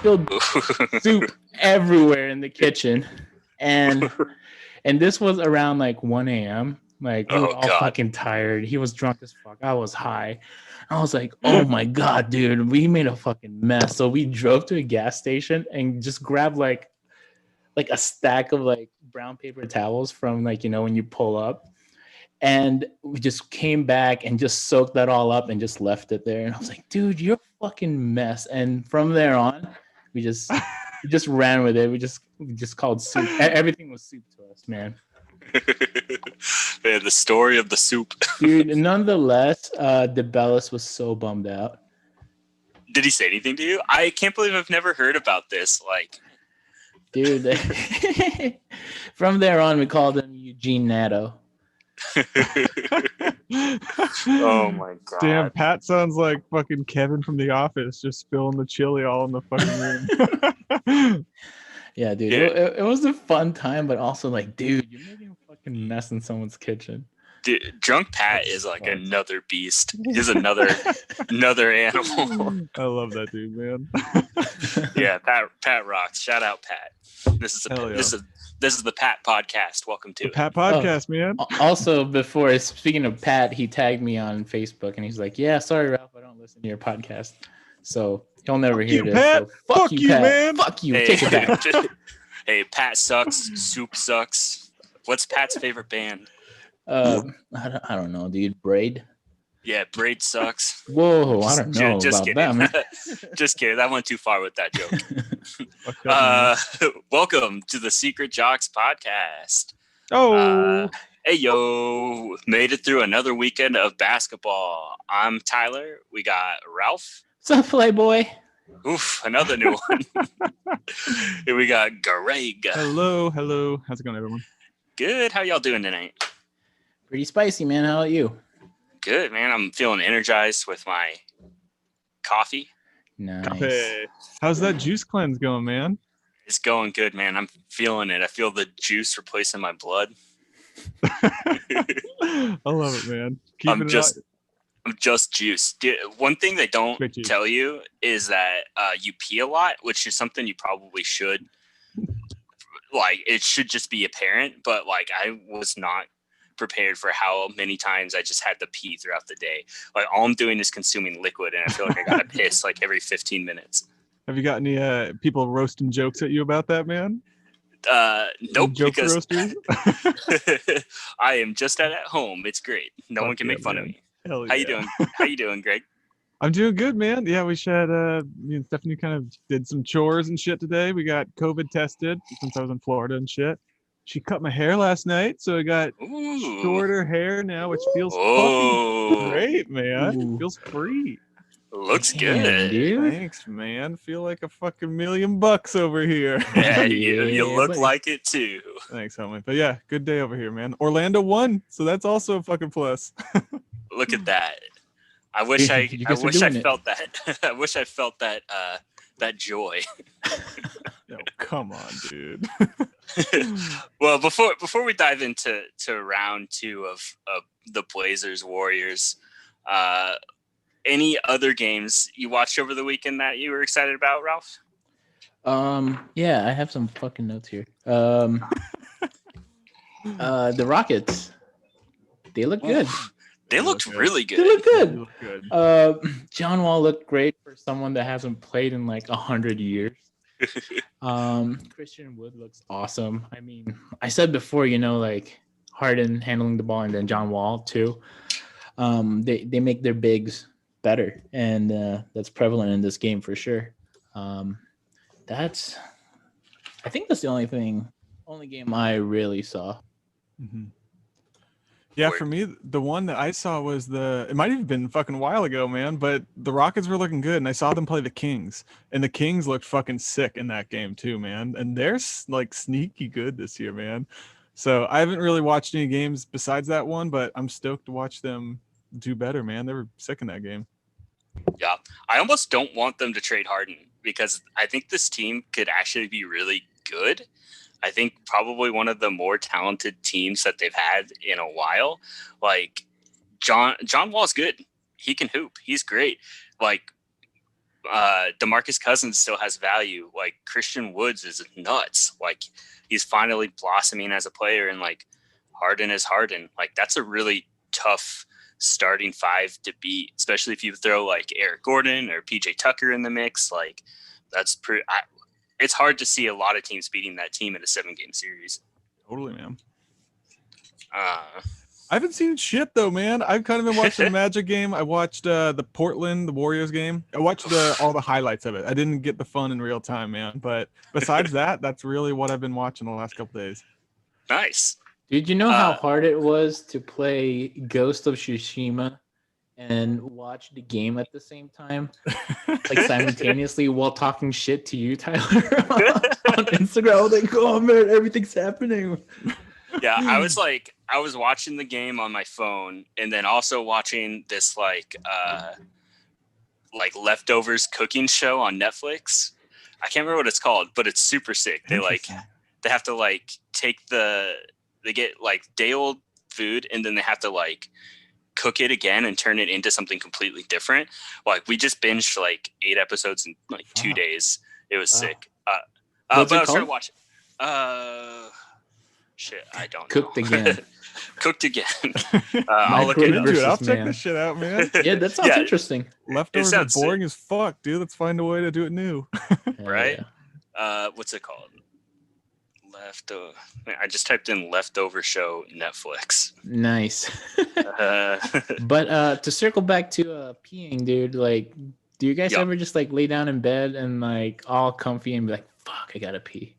spilled soup everywhere in the kitchen, and this was around like 1 a.m. Like we were all fucking tired. He was drunk as fuck. I was high. I was like, oh my God, dude, we made a fucking mess. So we drove to a gas station and just grabbed like a stack of like brown paper towels from like, when you pull up. And we just came back and just soaked that all up and just left it there. And I was like, dude, you're a fucking mess. And from there on, we just ran with it. We just called soup. Everything was soup to us, man. Man, the story of the soup. Dude, nonetheless, DeBellis was so bummed out. Did he say anything to you? I can't believe I've never heard about this. Like, dude, from there on, we called him Eugene Nato. Oh my God. Damn, Pat sounds like fucking Kevin from The Office, just spilling the chili all in the fucking room. Yeah, dude. Yeah. It was a fun time, but also like, dude, you're making a fucking mess in someone's kitchen. Dude, drunk Pat is like another beast. He's another animal. I love that dude, man. Yeah, Pat rocks. Shout out Pat. This is the Pat podcast. Welcome to the Pat podcast, man. Also, speaking of Pat, he tagged me on Facebook and he's like, "Yeah, sorry, Ralph, I don't listen to your podcast." So he'll never hear this. Pat. So fuck you, Pat. Man. Fuck you. Hey, take it back. Hey, Pat sucks. Soup sucks. What's Pat's favorite band? I don't know, dude. Braid. Yeah, Braid sucks. Whoa, I don't know about that. Just kidding. That went too far with that joke. Welcome to the Secret Jocks podcast. Hey, yo. Made it through another weekend of basketball. I'm Tyler. We got Ralph. What's up, Playboy? Oof, another new one. Here we got Greg. Hello. How's it going, everyone? Good. How y'all doing tonight? Pretty spicy, man. How about you? Good, man. I'm feeling energized with my coffee. Nice. How's that juice cleanse going, man? It's going good, man. I'm feeling it. I feel the juice replacing my blood. I love it, man. I'm just juice. One thing they don't tell you is that you pee a lot, which is something you probably should. Like, it should just be apparent, but like I was not prepared for how many times I just had to pee throughout the day. Like, all I'm doing is consuming liquid, and I feel like I gotta piss like every 15 minutes. Have you got any people roasting jokes at you about that, man? Nope. Joke roasters? I am just at home. It's great. No one can make fun of me. Hell How yeah. you doing? How you doing, Greg? I'm doing good, man. Yeah, we should. Me and Stephanie kind of did some chores and shit today. We got COVID tested since I was in Florida and shit. She cut my hair last night, so I got shorter hair now, which feels fucking great, man. It feels free. Looks good, dude. Thanks, man. Feel like a fucking $1,000,000 over here. Yeah, you look like it too. Thanks, homie. But yeah, good day over here, man. Orlando won, so that's also a fucking plus. Look at that. I wish I felt that. I wish I felt that that joy. No, come on, dude. Well, before we dive into round 2 of the Blazers Warriors, any other games you watched over the weekend that you were excited about, Ralph? Yeah, I have some fucking notes here. The Rockets, they look good. They looked really good. They look good. They look good. John Wall looked great for someone that hasn't played in like 100 years. Christian Wood looks awesome. I mean, I said before, like Harden handling the ball and then John Wall too. They make their bigs better, and that's prevalent in this game for sure. I think that's the only game I really saw. Mm-hmm. Yeah, for me, the one that I saw was it might have been a fucking while ago, man, but the Rockets were looking good, and I saw them play the Kings, and the Kings looked fucking sick in that game too, man, and they're like sneaky good this year, man. So I haven't really watched any games besides that one, but I'm stoked to watch them do better, man. They were sick in that game. Yeah, I almost don't want them to trade Harden because I think this team could actually be really good. I think probably one of the more talented teams that they've had in a while. Like John Wall's good. He can hoop. He's great. Like DeMarcus Cousins still has value. Like Christian Woods is nuts. Like he's finally blossoming as a player, and like Harden is Harden. Like that's a really tough starting five to beat, especially if you throw like Eric Gordon or PJ Tucker in the mix. Like that's it's hard to see a lot of teams beating that team in a 7-game series. Totally, man. I haven't seen shit though, man. I've kind of been watching the Magic game. I watched the Warriors game. I watched all the highlights of it. I didn't get the fun in real time, man. But besides that, that's really what I've been watching the last couple days. Nice. Did you know how hard it was to play Ghost of Tsushima and watch the game at the same time, like simultaneously while talking shit to you, Tyler, on Instagram? I was like, oh man, everything's happening. Yeah, I was watching the game on my phone and then also watching this like leftovers cooking show on Netflix. I can't remember what it's called, but it's super sick. They have to like they get like day old food and then they have to like cook it again and turn it into something completely different. Like we just binged like 8 episodes in like 2 days. It was sick. But I was trying to watch it. Shit, I don't know. Cooked again. I'll look into it. I'll check this shit out, man. Yeah, that sounds interesting. Leftovers are boring as fuck, dude. Let's find a way to do it new. Right? Yeah. What's it called? I just typed in leftover show Netflix. Nice. But to circle back to peeing, dude, like, do you guys ever just like lay down in bed and like all comfy and be like, fuck, I gotta pee?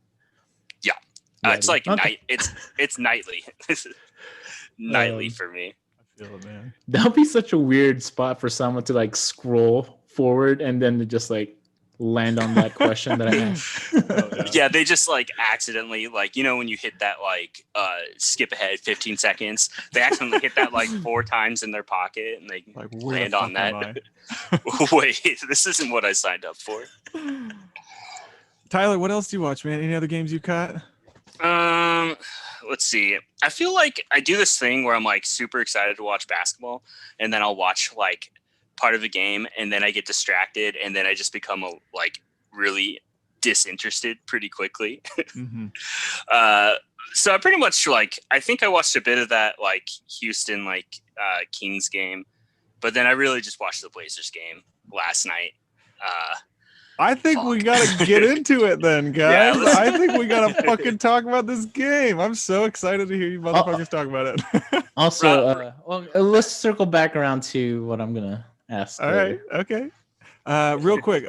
Yeah. It's like night. It's nightly. Nightly for me. I feel it, man. That'd be such a weird spot for someone to like scroll forward and then to just like land on that question that I asked. Yeah, they just like accidentally, like, you know, when you hit that like skip ahead 15 seconds, they accidentally hit that like 4 times in their pocket and they like, land on that. Wait, this isn't what I signed up for. Tyler, what else do you watch, man? Any other games you caught? Let's see. I feel like I do this thing where I'm like super excited to watch basketball, and then I'll watch like part of a game, and then I get distracted, and then I just become like really disinterested pretty quickly. Mm-hmm. So I pretty much like, I think I watched a bit of that like Houston like Kings game, but then I really just watched the Blazers game last night. I think we gotta get into it then, guys. Yeah, I think we gotta fucking talk about this game. I'm so excited to hear you motherfuckers talk about it. Also, let's circle back around to what I'm gonna ask. All right, okay. Real quick,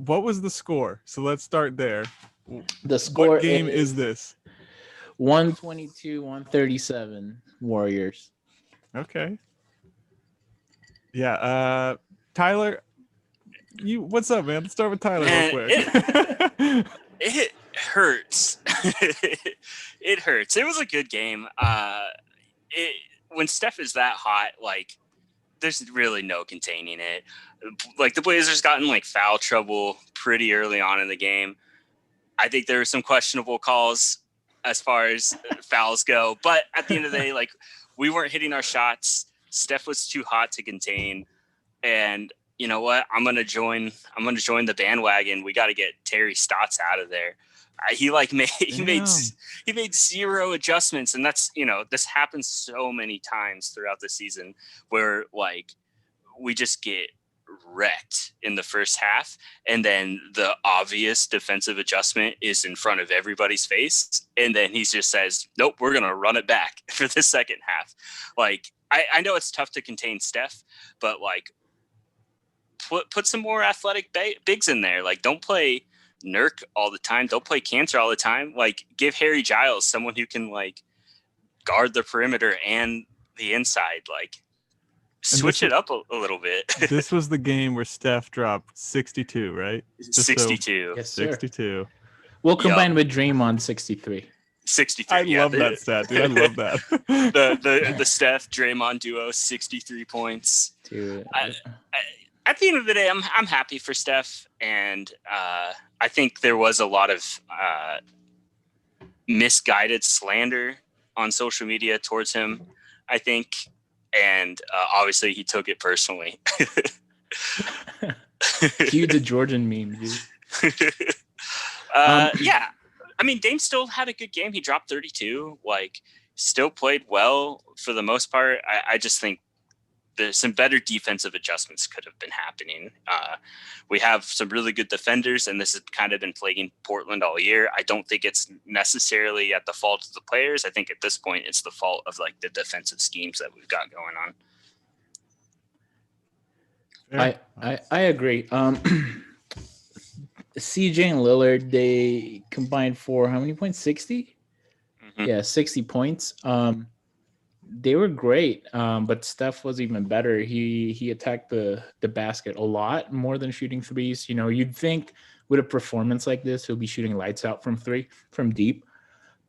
what was the score? So let's start there. The score. What game is this? 122-137 Warriors. Okay. Yeah. Tyler. What's up, man? Let's start with Tyler real quick. It hurts. It hurts. It was a good game. When Steph is that hot, like there's really no containing it. Like the Blazers got in like foul trouble pretty early on in the game. I think there were some questionable calls as far as fouls go, but at the end of the day, like we weren't hitting our shots. Steph was too hot to contain, and you know what? I'm gonna join the bandwagon. We got to get Terry Stotts out of there. He made 0 adjustments, and that's, you know, this happens so many times throughout the season where like we just get wrecked in the first half, and then the obvious defensive adjustment is in front of everybody's face, and then he just says, "Nope, we're gonna run it back for the second half." Like I know it's tough to contain Steph, but like, put some more athletic bigs in there. Like, don't play Nurk all the time. Don't play Cantor all the time. Like, give Harry Giles someone who can like guard the perimeter and the inside. Like, switch it up a little bit. This was the game where Steph dropped 62, right? 62. Yes, sir. 62. We'll combine with Draymond 63. 63. I love that stat, dude. I love that. the Steph Draymond duo, 63 points. Dude. At the end of the day, I'm happy for Steph, and I think there was a lot of misguided slander on social media towards him, I think, and obviously he took it personally. Cue the Georgian meme, dude. Yeah. I mean, Dame still had a good game. He dropped 32. Like, still played well for the most part. I just think there's some better defensive adjustments could have been happening. We have some really good defenders, and this has kind of been plaguing Portland all year. I don't think it's necessarily at the fault of the players. I think at this point it's the fault of like the defensive schemes that we've got going on. I agree. CJ and Lillard, they combined for how many points? 60? Mm-hmm. Yeah, 60 points. They were great, but Steph was even better. He attacked the basket a lot more than shooting threes. You know, you'd think with a performance like this, he'll be shooting lights out from deep,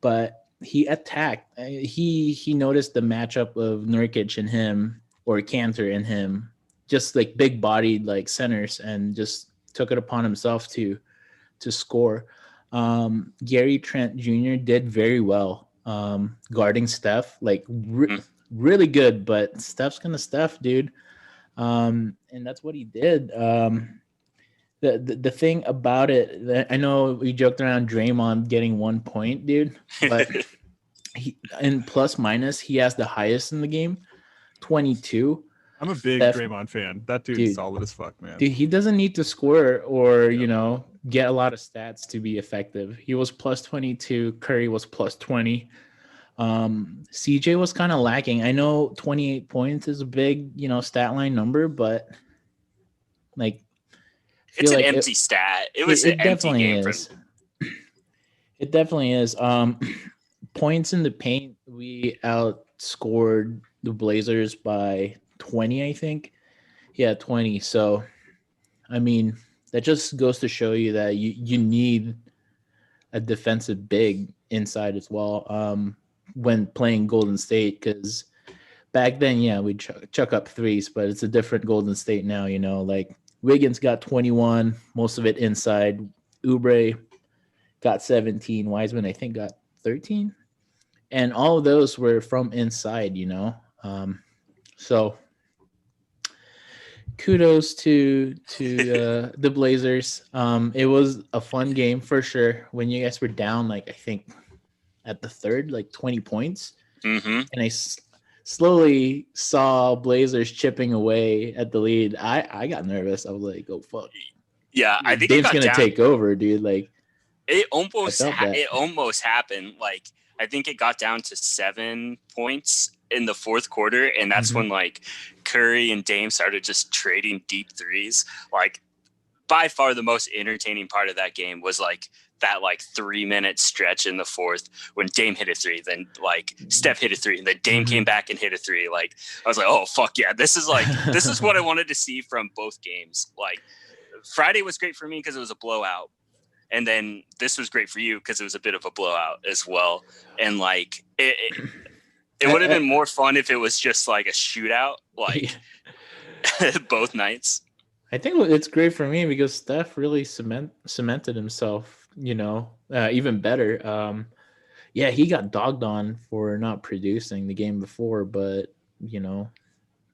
but he attacked. He noticed the matchup of Nurkic and him, or Cantor and him, just like big-bodied like centers, and just took it upon himself to score. Gary Trent Jr. did very well. Guarding Steph, like really good, but Steph's gonna Steph, dude. And that's what he did. The thing about it, that I know we joked around Draymond getting 1 point, dude, but he, in plus minus, he has the highest in the game, 22. I'm a big Draymond fan. That dude's solid as fuck, man. Dude, he doesn't need to score or, you know, get a lot of stats to be effective. He was plus 22. Curry was plus 20. CJ was kind of lacking. I know 28 points is a big, you know, stat line number, but like, it's an empty stat. It was an empty game. It definitely is. Points in the paint, we outscored the Blazers by 20, I think. Yeah, 20. So, I mean, that just goes to show you that you need a defensive big inside as well when playing Golden State, because back then, yeah, we'd chuck up threes, but it's a different Golden State now, you know. Like, Wiggins got 21, most of it inside. Oubre got 17. Wiseman, I think, got 13. And all of those were from inside, you know. So kudos to the Blazers. It was a fun game for sure. When you guys were down, like, I think at the third, like 20 points. Mm-hmm. And I slowly saw Blazers chipping away at the lead. I got nervous. I was like, oh, fuck. Yeah, I think Dame's going to take over, dude. Like, it almost happened. Like, I think it got down to 7 points in the fourth quarter, and that's when like Curry and Dame started just trading deep threes. Like, by far the most entertaining part of that game was like that like 3-minute stretch in the fourth when Dame hit a three, then like Steph hit a three, and then Dame came back and hit a three. Like, I was like, oh fuck yeah, this is what I wanted to see from both games. Like, Friday was great for me because it was a blowout. And then this was great for you because it was a bit of a blowout as well. And like it would have been more fun if it was just like a shootout, like both nights. I think it's great for me because Steph really cemented himself, you know, even better. Yeah, he got dogged on for not producing the game before, but, you know,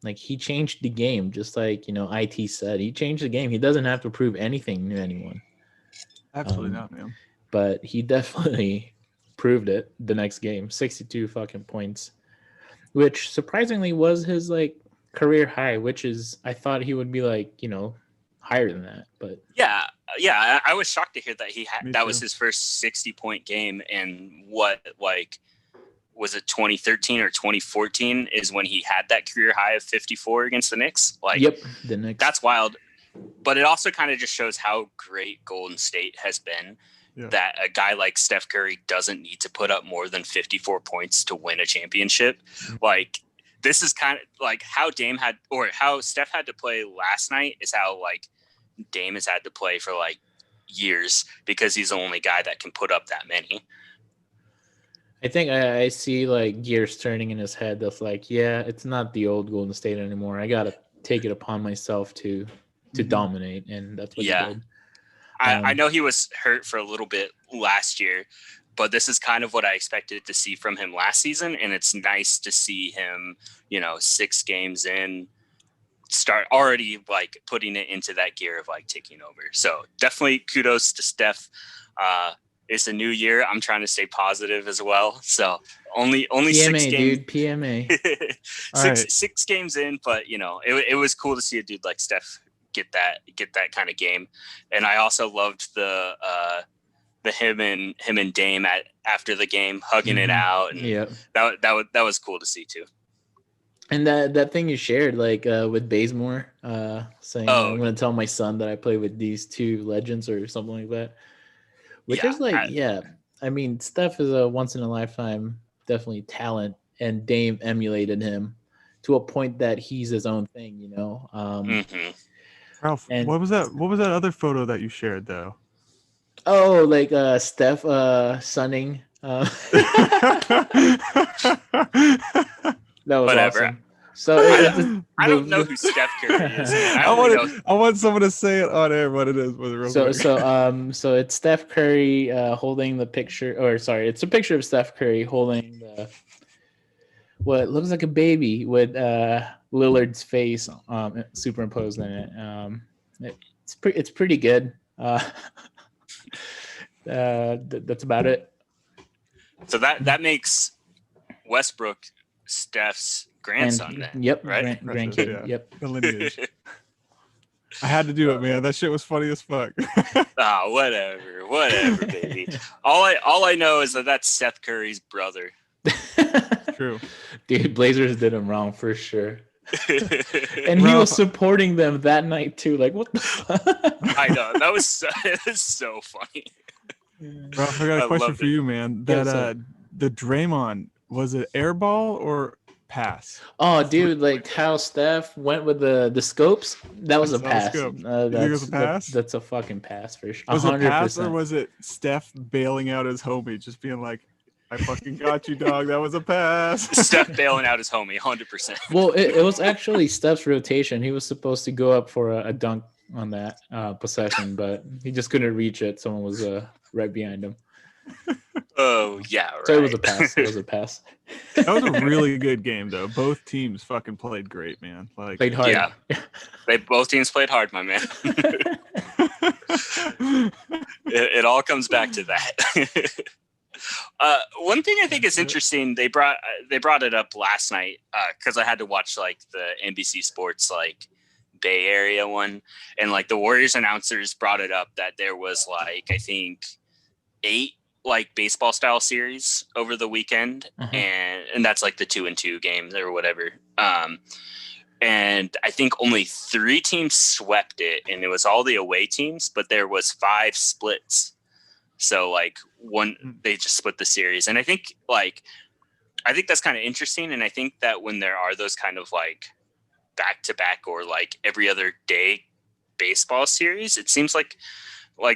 like, he changed the game, just like, you know, IT said. He changed the game. He doesn't have to prove anything to anyone. Absolutely not, man. But he definitely proved it the next game. 62 fucking points, which surprisingly was his like career high, which is, I thought he would be like, you know, higher than that. But yeah, I was shocked to hear that that was his first 60-point game. And what, like, was it 2013 or 2014 is when he had that career high of 54 against the Knicks? Like, yep, the Knicks. That's wild. But it also kind of just shows how great Golden State has been, that a guy like Steph Curry doesn't need to put up more than 54 points to win a championship. Like, this is kind of like how how Steph had to play last night is how like Dame has had to play for like years, because he's the only guy that can put up that many. I think I see like gears turning in his head. That's like, yeah, it's not the old Golden State anymore. I got to take it upon myself to dominate, and that's what he did. I know he was hurt for a little bit last year, but this is kind of what I expected to see from him last season, and it's nice to see him, you know, 6 games in start already like putting it into that gear of like taking over. So definitely kudos to Steph. It's a new year. I'm trying to stay positive as well. So only PMA, 6 games, dude. PMA. six games in, but you know, it was cool to see a dude like Steph get that kind of game. And I also loved the him and Dame after the game hugging it out, and that was cool to see too. And that thing you shared, like with Bazemore, saying I'm going to tell my son that I play with these two legends or something like that. Which is like, I mean, Steph is a once in a lifetime, definitely talent, and Dame emulated him to a point that he's his own thing, you know. Ralph, what was that? What was that other photo that you shared though? Oh, like Steph sunning. That was whatever. Awesome. So I don't know who Steph Curry is. I want someone to say it on air what it is. So it's Steph Curry holding the picture, or sorry, it's a picture of Steph Curry holding what looks like a baby with Lillard's face superimposed in it. It's pretty good. That's about it. So that makes Westbrook Steph's grandson then. Yep, right? Grandkid. Yeah. Yep. The lineage. I had to do it, man. That shit was funny as fuck. Whatever, baby. All I know is that that's Seth Curry's brother. True. Dude, Blazers did him wrong for sure. And he was supporting them that night too. Like, what the fuck? I know. It was so funny. Ralph, I got a question for you, man. That the Draymond, was it air ball or pass? Oh, dude, like how Steph went with the scopes. That was a pass. You think it was a pass? That's a fucking pass for sure. Was it pass or was it Steph bailing out his homie, just being like, I fucking got you, dog. That was a pass. Steph bailing out his homie, 100%. Well, it was actually Steph's rotation. He was supposed to go up for a dunk on that possession, but he just couldn't reach it. Someone was right behind him. Oh, yeah, right. So it was a pass. That was a really good game, though. Both teams fucking played great, man. Like, played hard. Yeah, both teams played hard, my man. It all comes back to that. One thing I think is interesting, they brought it up last night because I had to watch like the NBC Sports like Bay Area one, and like the Warriors announcers brought it up that there was like I think 8 like baseball style series over the weekend, and that's like the 2-2 games or whatever. And I think only 3 teams swept it, and it was all the away teams, but there was 5 splits. So like they just split the series. And I think that's kind of interesting. And I think that when there are those kind of like back to back or like every other day baseball series, it seems like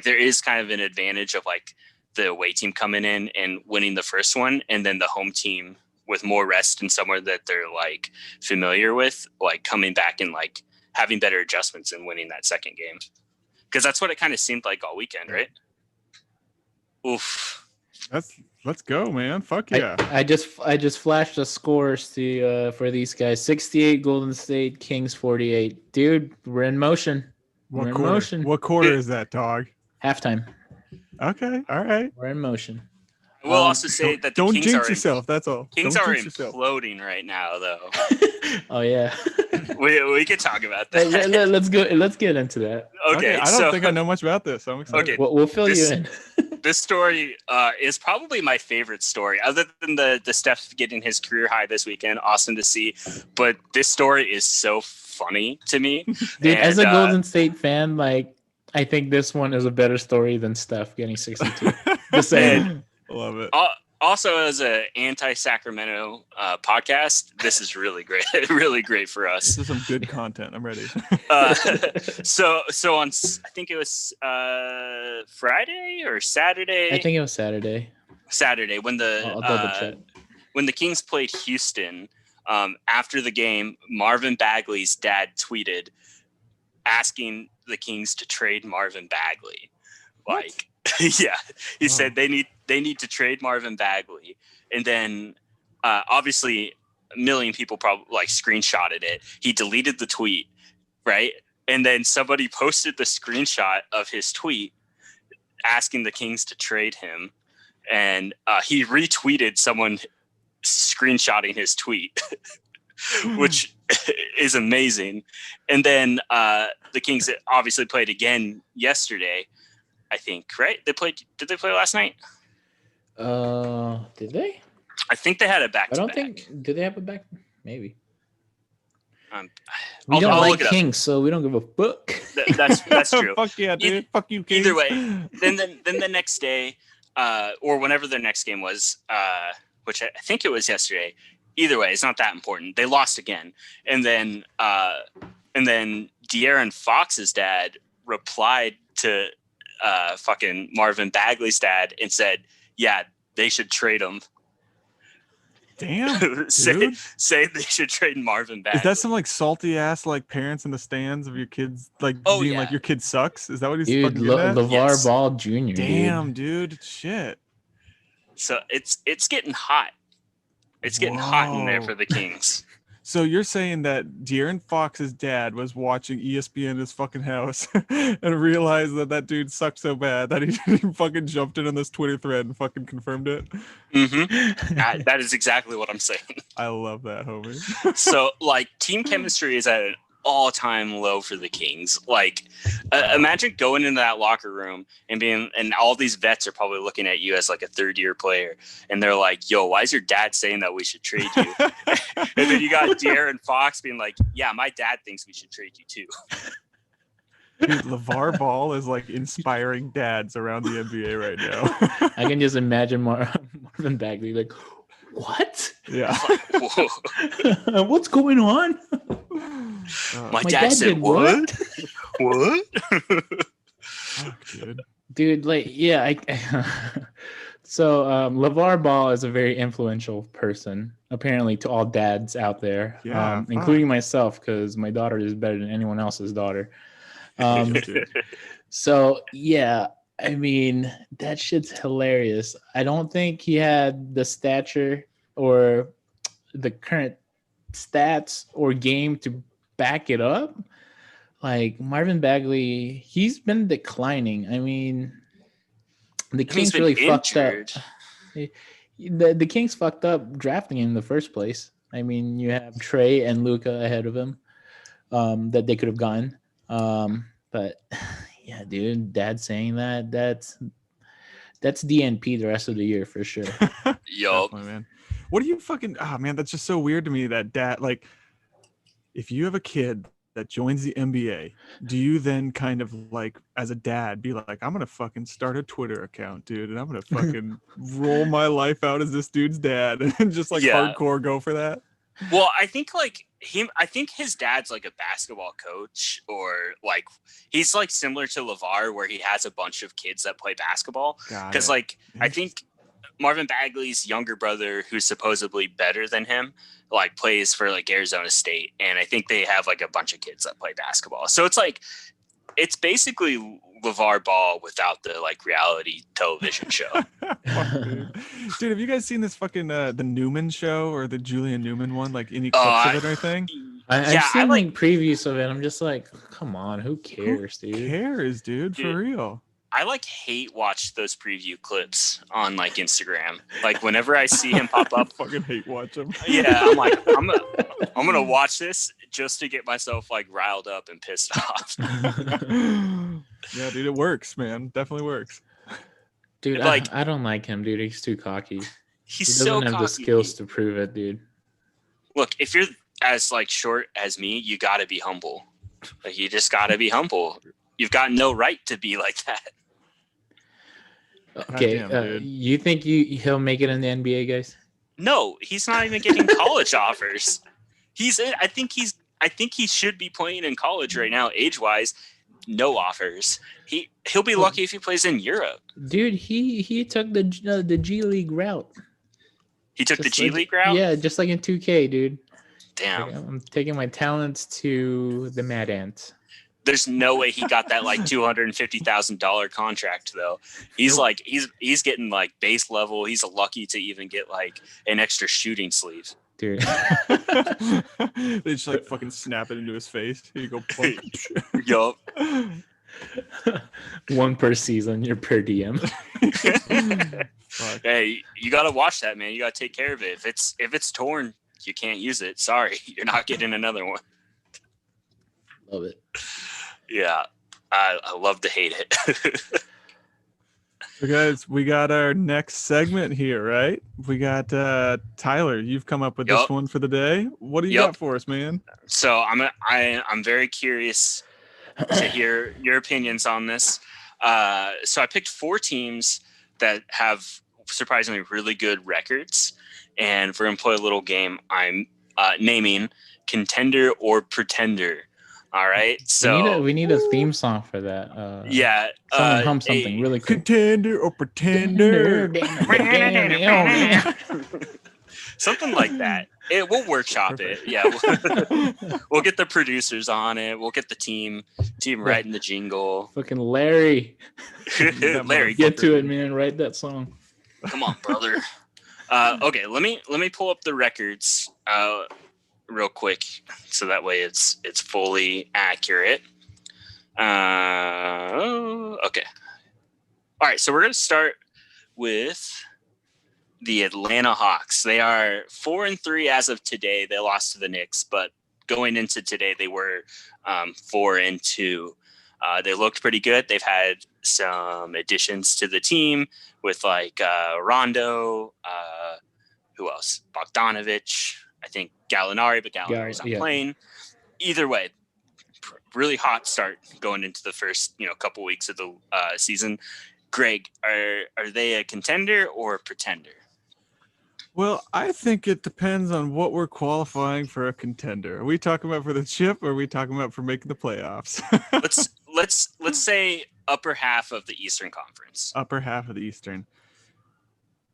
there is kind of an advantage of like the away team coming in and winning the first one, and then the home team with more rest and somewhere that they're like familiar with, like coming back and like having better adjustments and winning that second game. Because that's what it kind of seemed like all weekend, right? Oof. Let's go, man. Fuck yeah. I just flashed the scores for these guys. 68 Golden State, Kings 48. Dude, we're in motion. What quarter is that, dog? Halftime. Okay, all right. We're in motion. We'll also say that the don't Kings jinx yourself. That's all. Kings are imploding right now, though. Oh yeah. we could talk about that. Let's go. Let's get into that. Okay. I don't think I know much about this. So I'm excited. Okay, we'll fill you in. This story is probably my favorite story, other than the Steph getting his career high this weekend. Awesome to see, but this story is so funny to me. Dude, as a Golden State fan, like I think this one is a better story than Steph getting 62. Just saying. Love it. Also, as an anti-Sacramento podcast, this is really great. Really great for us. This is some good content. I'm ready. So on, I think it was Friday or Saturday. I think it was Saturday. Saturday when I'll double check. When the Kings played Houston. After the game, Marvin Bagley's dad tweeted asking the Kings to trade Marvin Bagley. Like, yeah, he said they need to trade Marvin Bagley, and then obviously a million people probably like screenshotted it. He deleted the tweet, right? And then somebody posted the screenshot of his tweet asking the Kings to trade him. And he retweeted someone screenshotting his tweet, which is amazing. And then the Kings obviously played again yesterday, I think, right? Did they play last night? Did they? I think they had a back-to-back. I don't think. Did they have a back? Maybe. We don't like Kings, so we don't give a fuck. That's true. Fuck yeah, dude. Fuck you, Kings. Either way, then the next day, or whenever their next game was, which I think it was yesterday. Either way, it's not that important. They lost again, and then De'Aaron Fox's dad replied to fucking Marvin Bagley's dad and said, "Yeah, they should trade him." Damn, say they should trade Marvin Bagley. Is that some like salty ass like parents in the stands of your kids like being like your kid sucks? Is that what he's fucking getting at? LeVar Ball Jr. Damn, dude, shit. So it's getting hot. It's getting hot in there for the Kings. So you're saying that De'Aaron Fox's dad was watching ESPN in his fucking house and realized that dude sucked so bad that he fucking jumped in on this Twitter thread and fucking confirmed it? Mm-hmm. That is exactly what I'm saying. I love that, homie. So, like, team chemistry is at an all-time low for the Kings. Like, imagine going into that locker room and all these vets are probably looking at you as like a third-year player, and they're like, "Yo, why is your dad saying that we should trade you?" And then you got De'Aaron Fox being like, "Yeah, my dad thinks we should trade you too." Dude, LeVar Ball is like inspiring dads around the NBA right now. I can just imagine Marvin Bagley like, "What? Yeah. What's going on?" My dad said what? What? Fuck, dude, like, yeah. So LeVar Ball is a very influential person, apparently, to all dads out there, including myself, because my daughter is better than anyone else's daughter. So yeah, I mean, that shit's hilarious. I don't think he had the stature or the current stats or game to back it up. Like, Marvin Bagley, he's been declining. I mean, the Kings really fucked up. The Kings fucked up drafting him in the first place. I mean, you have Trey and Luka ahead of him that they could have gotten. But yeah, dude, dad saying that's DNP the rest of the year for sure. Yup. Man. What do you fucking man, that's just so weird to me that dad, like, if you have a kid that joins the NBA, do you then kind of like, as a dad, be like, I'm gonna fucking start a Twitter account, dude, and I'm gonna fucking roll my life out as this dude's dad and just like hardcore go for that? Well, I think his dad's like a basketball coach, or like he's like similar to LeVar, where he has a bunch of kids that play basketball. Because like I think Marvin Bagley's younger brother, who's supposedly better than him, like plays for like Arizona State, and I think they have like a bunch of kids that play basketball. So it's like it's basically LeVar Ball without the like reality television show. Dude, have you guys seen this fucking the Newman show or the Julian Newman one? Like any clips of it or anything? I've seen like previews of it. I'm just like, come on, who cares, dude? Who cares, dude? For real. I like hate watch those preview clips on like Instagram. Like whenever I see him pop up, fucking hate watch them. Yeah, I'm like, I'm gonna watch this just to get myself like riled up and pissed off. Yeah, dude, it works, man. Definitely works. Dude, like, I don't like him, dude. He's too cocky. He doesn't have the skills to prove it, dude. Look, if you're as like short as me, you gotta be humble. Like, you just gotta be humble. You've got no right to be like that. Okay, you think he'll make it in the NBA, guys? No, he's not even getting college offers. I think he should be playing in college right now, age-wise. No offers. He'll be lucky if he plays in Europe. Dude, he took the G League route. He took the G League route? Yeah, just like in 2K, dude. Damn. Like, I'm taking my talents to the Mad Ant. There's no way he got that like $250,000 contract though. He's like he's getting like base level. He's lucky to even get like an extra shooting sleeve. Dude, They just like fucking snap it into his face. Here you go, punk. Yup. One per season, you're per DM. Fuck. Hey, you gotta watch that, man. You gotta take care of it. If it's torn, you can't use it. Sorry, you're not getting another one. Love it. Yeah, I love to hate it. So guys, we got our next segment here, right? We got Tyler. You've come up with this one for the day. What do you got for us, man? So I'm very curious to hear your opinions on this. So I picked 4 teams that have surprisingly really good records, and we're gonna play a little game. I'm naming contender or pretender. All right, so we need a theme song for that. Someone hum something really quick. Contender or pretender? Something like that. We'll workshop it. Yeah, we'll get the producers on it. We'll get the team writing the jingle. Fucking Larry, Larry, get to it, man. Write that song. Come on, brother. Okay, let me pull up the records real quick, so that way it's fully accurate. Okay. All right, so we're gonna start with the Atlanta Hawks. They are 4-3 as of today. They lost to the Knicks, but going into today, they were 4-2. They looked pretty good. They've had some additions to the team with like Rondo, who else? Bogdanovich, I think Gallinari, but Gallinari's not playing. Either way, really hot start going into the first couple weeks of the season. Greg, are they a contender or a pretender? Well, I think it depends on what we're qualifying for a contender. Are we talking about for the chip, or are we talking about for making the playoffs? let's say upper half of the Eastern Conference. Upper half of the Eastern.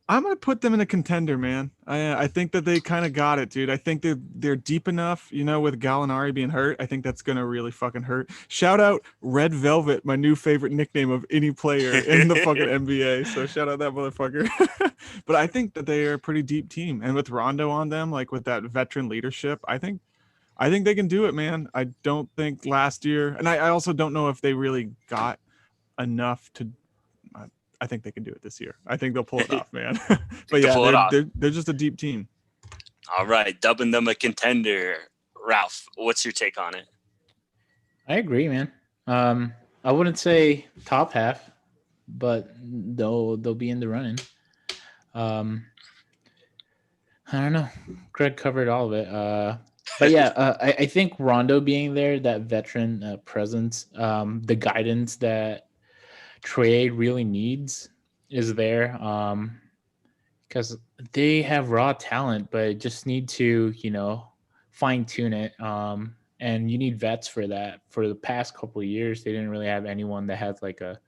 I'm gonna put them in a contender, man. I think that they kind of got it, dude. I think they're deep enough, with Gallinari being hurt. I think that's gonna really fucking hurt. Shout out Red Velvet, my new favorite nickname of any player in the fucking NBA. So shout out that motherfucker. But I think that they are a pretty deep team, and with Rondo on them, like with that veteran leadership, I think they can do it, man. I don't think last year, and I also don't know if they really got enough to. I think they can do it this year. I think they'll pull it off, man. But yeah, they're just a deep team. All right, dubbing them a contender. Ralph, what's your take on it? I agree, man. I wouldn't say top half, but they'll be in the running. I don't know. Greg covered all of it. But yeah, I think Rondo being there, that veteran presence, the guidance that trade really needs is there, because they have raw talent, but just need to fine tune it, and you need vets for that. For the past couple of years, they didn't really have anyone that has like a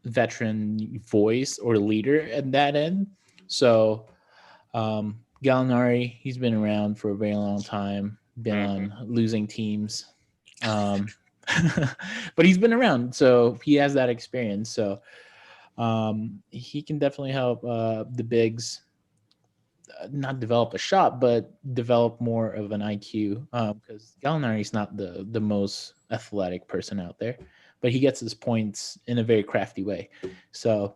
veteran voice or leader at that end. So Gallinari, he's been around for a very long time, been on losing teams, but he's been around, so he has that experience. So he can definitely help the bigs not develop a shot, but develop more of an IQ, because Gallinari is not the most athletic person out there, but he gets his points in a very crafty way. So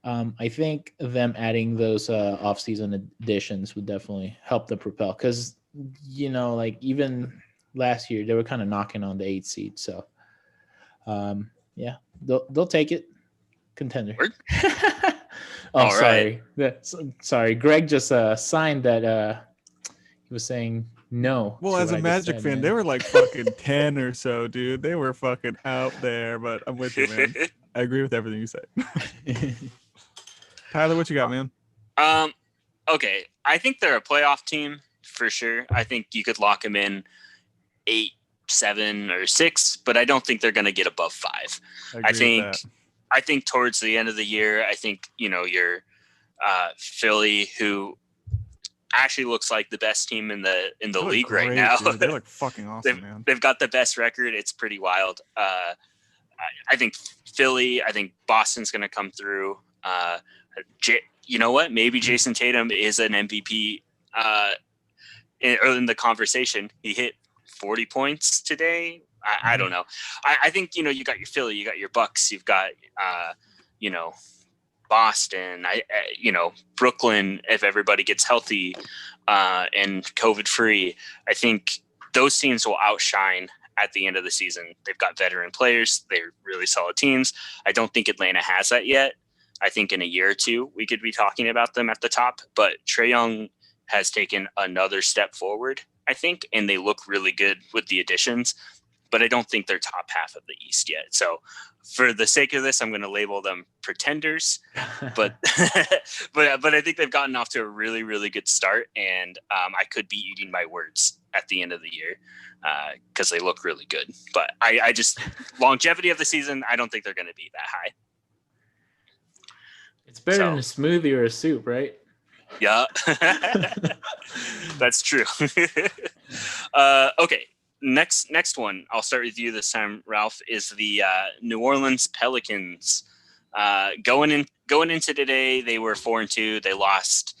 I think them adding those off-season additions would definitely help the propel, because like even last year they were kind of knocking on the 8th seed. So yeah, they'll take it. Contender. Oh, sorry. Right. Sorry. Greg just signed that he was saying no. Well, as a Magic fan, they were like fucking 10 or so, dude. They were fucking out there, but I'm with you, man. I agree with everything you said. Tyler, what you got, man? Okay. I think they're a playoff team for sure. I think you could lock them in 8, 7, or 6, but I don't think they're going to get above 5. I think towards the end of the year, I think your Philly, who actually looks like the best team in the league right now. They look fucking awesome, man. They've got the best record. It's pretty wild. I think Philly. I think Boston's going to come through. You know what? Maybe Jason Tatum is an MVP in the conversation. He hit 40 points today. I don't know. I think, you got your Philly, you got your Bucks, you've got, Boston, Brooklyn, if everybody gets healthy and COVID free. I think those teams will outshine at the end of the season. They've got veteran players. They're really solid teams. I don't think Atlanta has that yet. I think in a year or two, we could be talking about them at the top. But Trae Young has taken another step forward, I think, and they look really good with the additions. But I don't think they're top half of the East yet. So for the sake of this, I'm going to label them pretenders. But but I think they've gotten off to a really, really good start. And I could be eating my words at the end of the year because they look really good. But I just, longevity of the season, I don't think they're going to be that high. It's better than a smoothie or a soup, right? Yeah. That's true. Okay. Next one, I'll start with you this time, Ralph, is the New Orleans Pelicans. Going into today, they were 4-2. They lost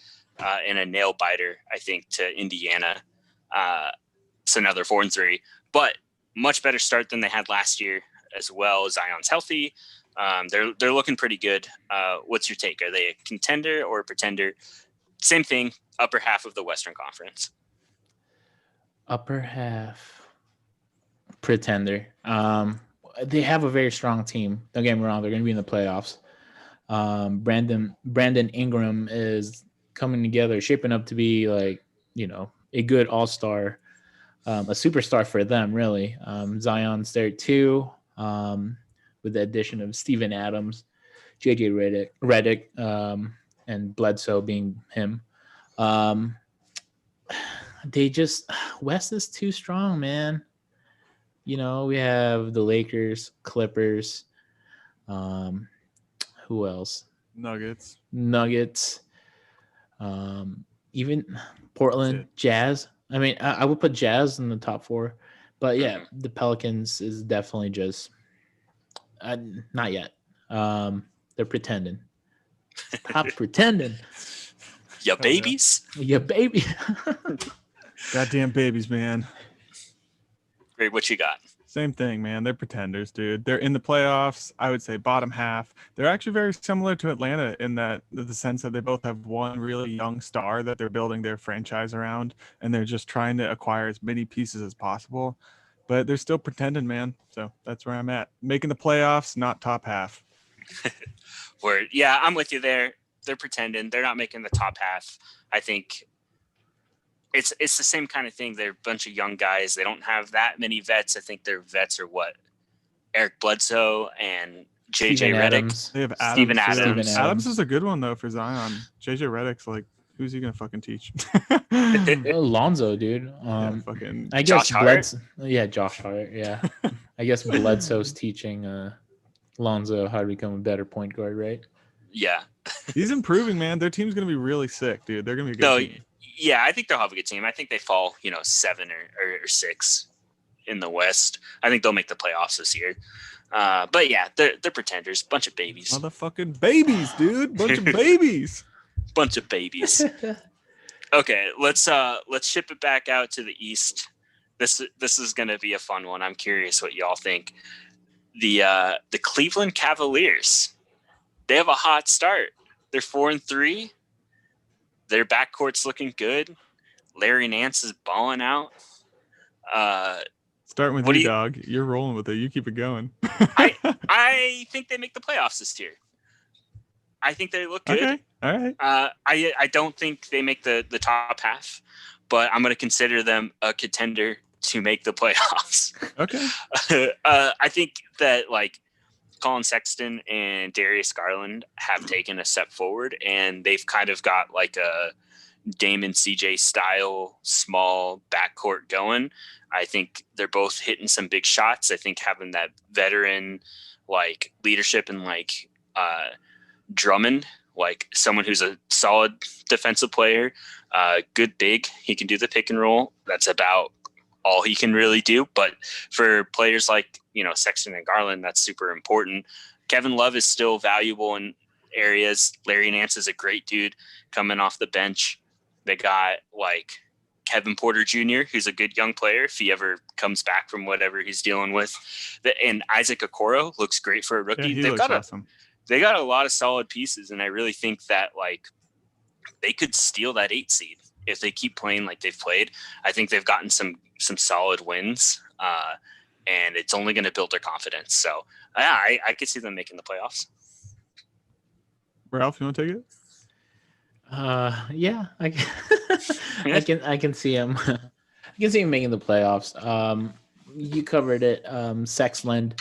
in a nail biter, I think, to Indiana. It's another 4-3, but much better start than they had last year as well. Zion's healthy. They're looking pretty good. What's your take? Are they a contender or a pretender? Same thing, upper half of the Western Conference. Upper half. Pretender. They have a very strong team. Don't get me wrong, they're going to be in the playoffs. Brandon Ingram is coming together, shaping up to be like, a good all-star, a superstar for them, really. Zion's there too, with the addition of Steven Adams, JJ Redick, and Bledsoe being him. West is too strong, man. We have the Lakers, Clippers. Who else? Nuggets. Even Portland, Jazz. I mean, I would put Jazz in the top 4. But yeah, the Pelicans is definitely just not yet. They're pretending. Stop pretending. Ya babies? Ya baby. Goddamn babies, man. Great, what you got? Same thing, man. They're pretenders, dude. They're in the playoffs. I would say bottom half. They're actually very similar to Atlanta in the sense that they both have one really young star that they're building their franchise around, and they're just trying to acquire as many pieces as possible. But they're still pretending, man. So that's where I'm at. Making the playoffs, not top half. Word. Yeah, I'm with you there. They're pretending. They're not making the top half. I think it's the same kind of thing. They're a bunch of young guys. They don't have that many vets. I think their vets are Eric Bledsoe and JJ Redick. They have Steven Adams. Adams is a good one though for Zion. JJ Redick's like, who's he gonna fucking teach? Lonzo, dude. Fucking I guess Bledsoe. Yeah, Josh Hart. Yeah, I guess Bledsoe's teaching Lonzo how to become a better point guard, right? Yeah, he's improving, man. Their team's gonna be really sick, dude. They're gonna be a good team. Yeah, I think they'll have a good team. I think they fall, 7 or 6 in the West. I think they'll make the playoffs this year. But yeah, they're pretenders. Bunch of babies. Motherfucking babies, dude. Bunch of babies. Bunch of babies. Okay, let's ship it back out to the East. This is gonna be a fun one. I'm curious what y'all think. The Cleveland Cavaliers. They have a hot start. They're 4-3. Their backcourt's looking good. Larry Nance is balling out. Starting with you, dog. You're rolling with it. You keep it going. I think they make the playoffs this year. I think they look good. Okay. All right. I don't think they make the top half, but I'm going to consider them a contender to make the playoffs. Okay. I think that Colin Sexton and Darius Garland have taken a step forward, and they've kind of got a Damian CJ style small backcourt going. I think they're both hitting some big shots. I think having that veteran leadership and Drummond, someone who's a solid defensive player, good big, he can do the pick and roll. That's about all he can really do. But for players like Sexton and Garland, that's super important. Kevin Love is still valuable in areas. Larry Nance is a great dude coming off the bench. They got Kevin Porter Jr., who's a good young player if he ever comes back from whatever he's dealing with. And Isaac Okoro looks great for a rookie. Yeah, looks awesome. They got a lot of solid pieces, and I really think that like they could steal that 8 seed if they keep playing like they've played. I think they've gotten some solid wins, and it's only going to build their confidence. So I could see them making the playoffs. Ralph, you want to take it? Yeah, I can see him. I can see him making the playoffs. You covered it. Sexland,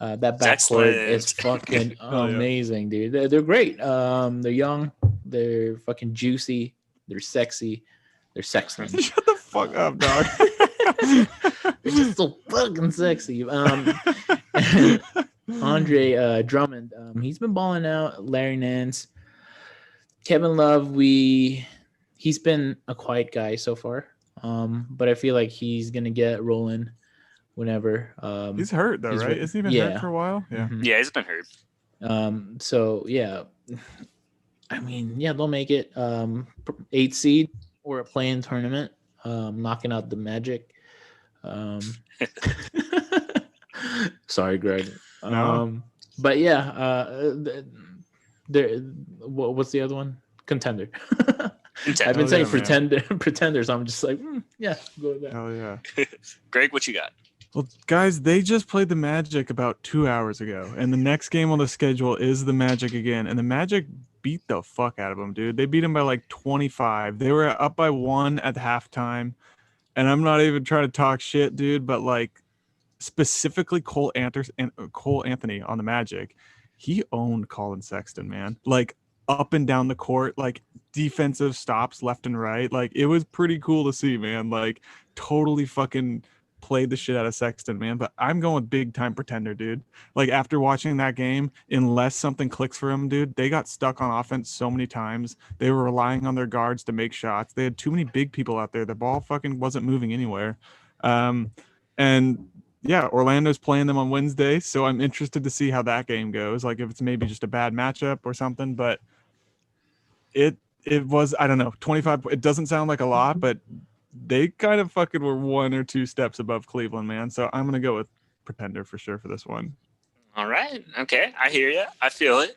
that backcourt is fucking amazing, dude. They're great. They're young. They're fucking juicy. They're sexy. They're Sexland. Shut the fuck up, dog. They're just so fucking sexy. Andre Drummond, he's been balling out. Larry Nance, Kevin Love, he's been a quiet guy so far, but I feel like he's gonna get rolling whenever. He's hurt though, right? Isn't he been hurt for a while? Yeah, Mm-hmm. Yeah, he's been hurt. So yeah, I mean, yeah, they'll make it 8 seed or a play-in tournament, knocking out the Magic. Sorry, Greg. No. But yeah, what's the other one? Contender. I've been saying pretenders. I'm just like, yeah, go with that. Hell yeah. Greg, what you got? Well, guys, they just played the Magic about 2 hours ago, and the next game on the schedule is the Magic again, and the Magic beat the fuck out of them, dude. They beat them by like 25. They were up by 1 at halftime, and I'm not even trying to talk shit, dude, but like specifically Cole Anthony on the Magic, he owned Colin Sexton, man. Like up and down the court, like defensive stops left and right. Like it was pretty cool to see, man. Like totally fucking played the shit out of Sexton, man. But I'm going with big time pretender, dude. Like after watching that game, unless something clicks for him, dude, they got stuck on offense so many times. They were relying on their guards to make shots. They had too many big people out there. The ball fucking wasn't moving anywhere. And yeah, Orlando's playing them on Wednesday, so I'm interested to see how that game goes. Like if it's maybe just a bad matchup or something, but it was, I don't know, 25. It doesn't sound like a lot, but they kind of fucking were 1 or 2 steps above Cleveland, man. So I'm gonna go with pretender for sure for this one. All right, okay, I hear you. I feel it.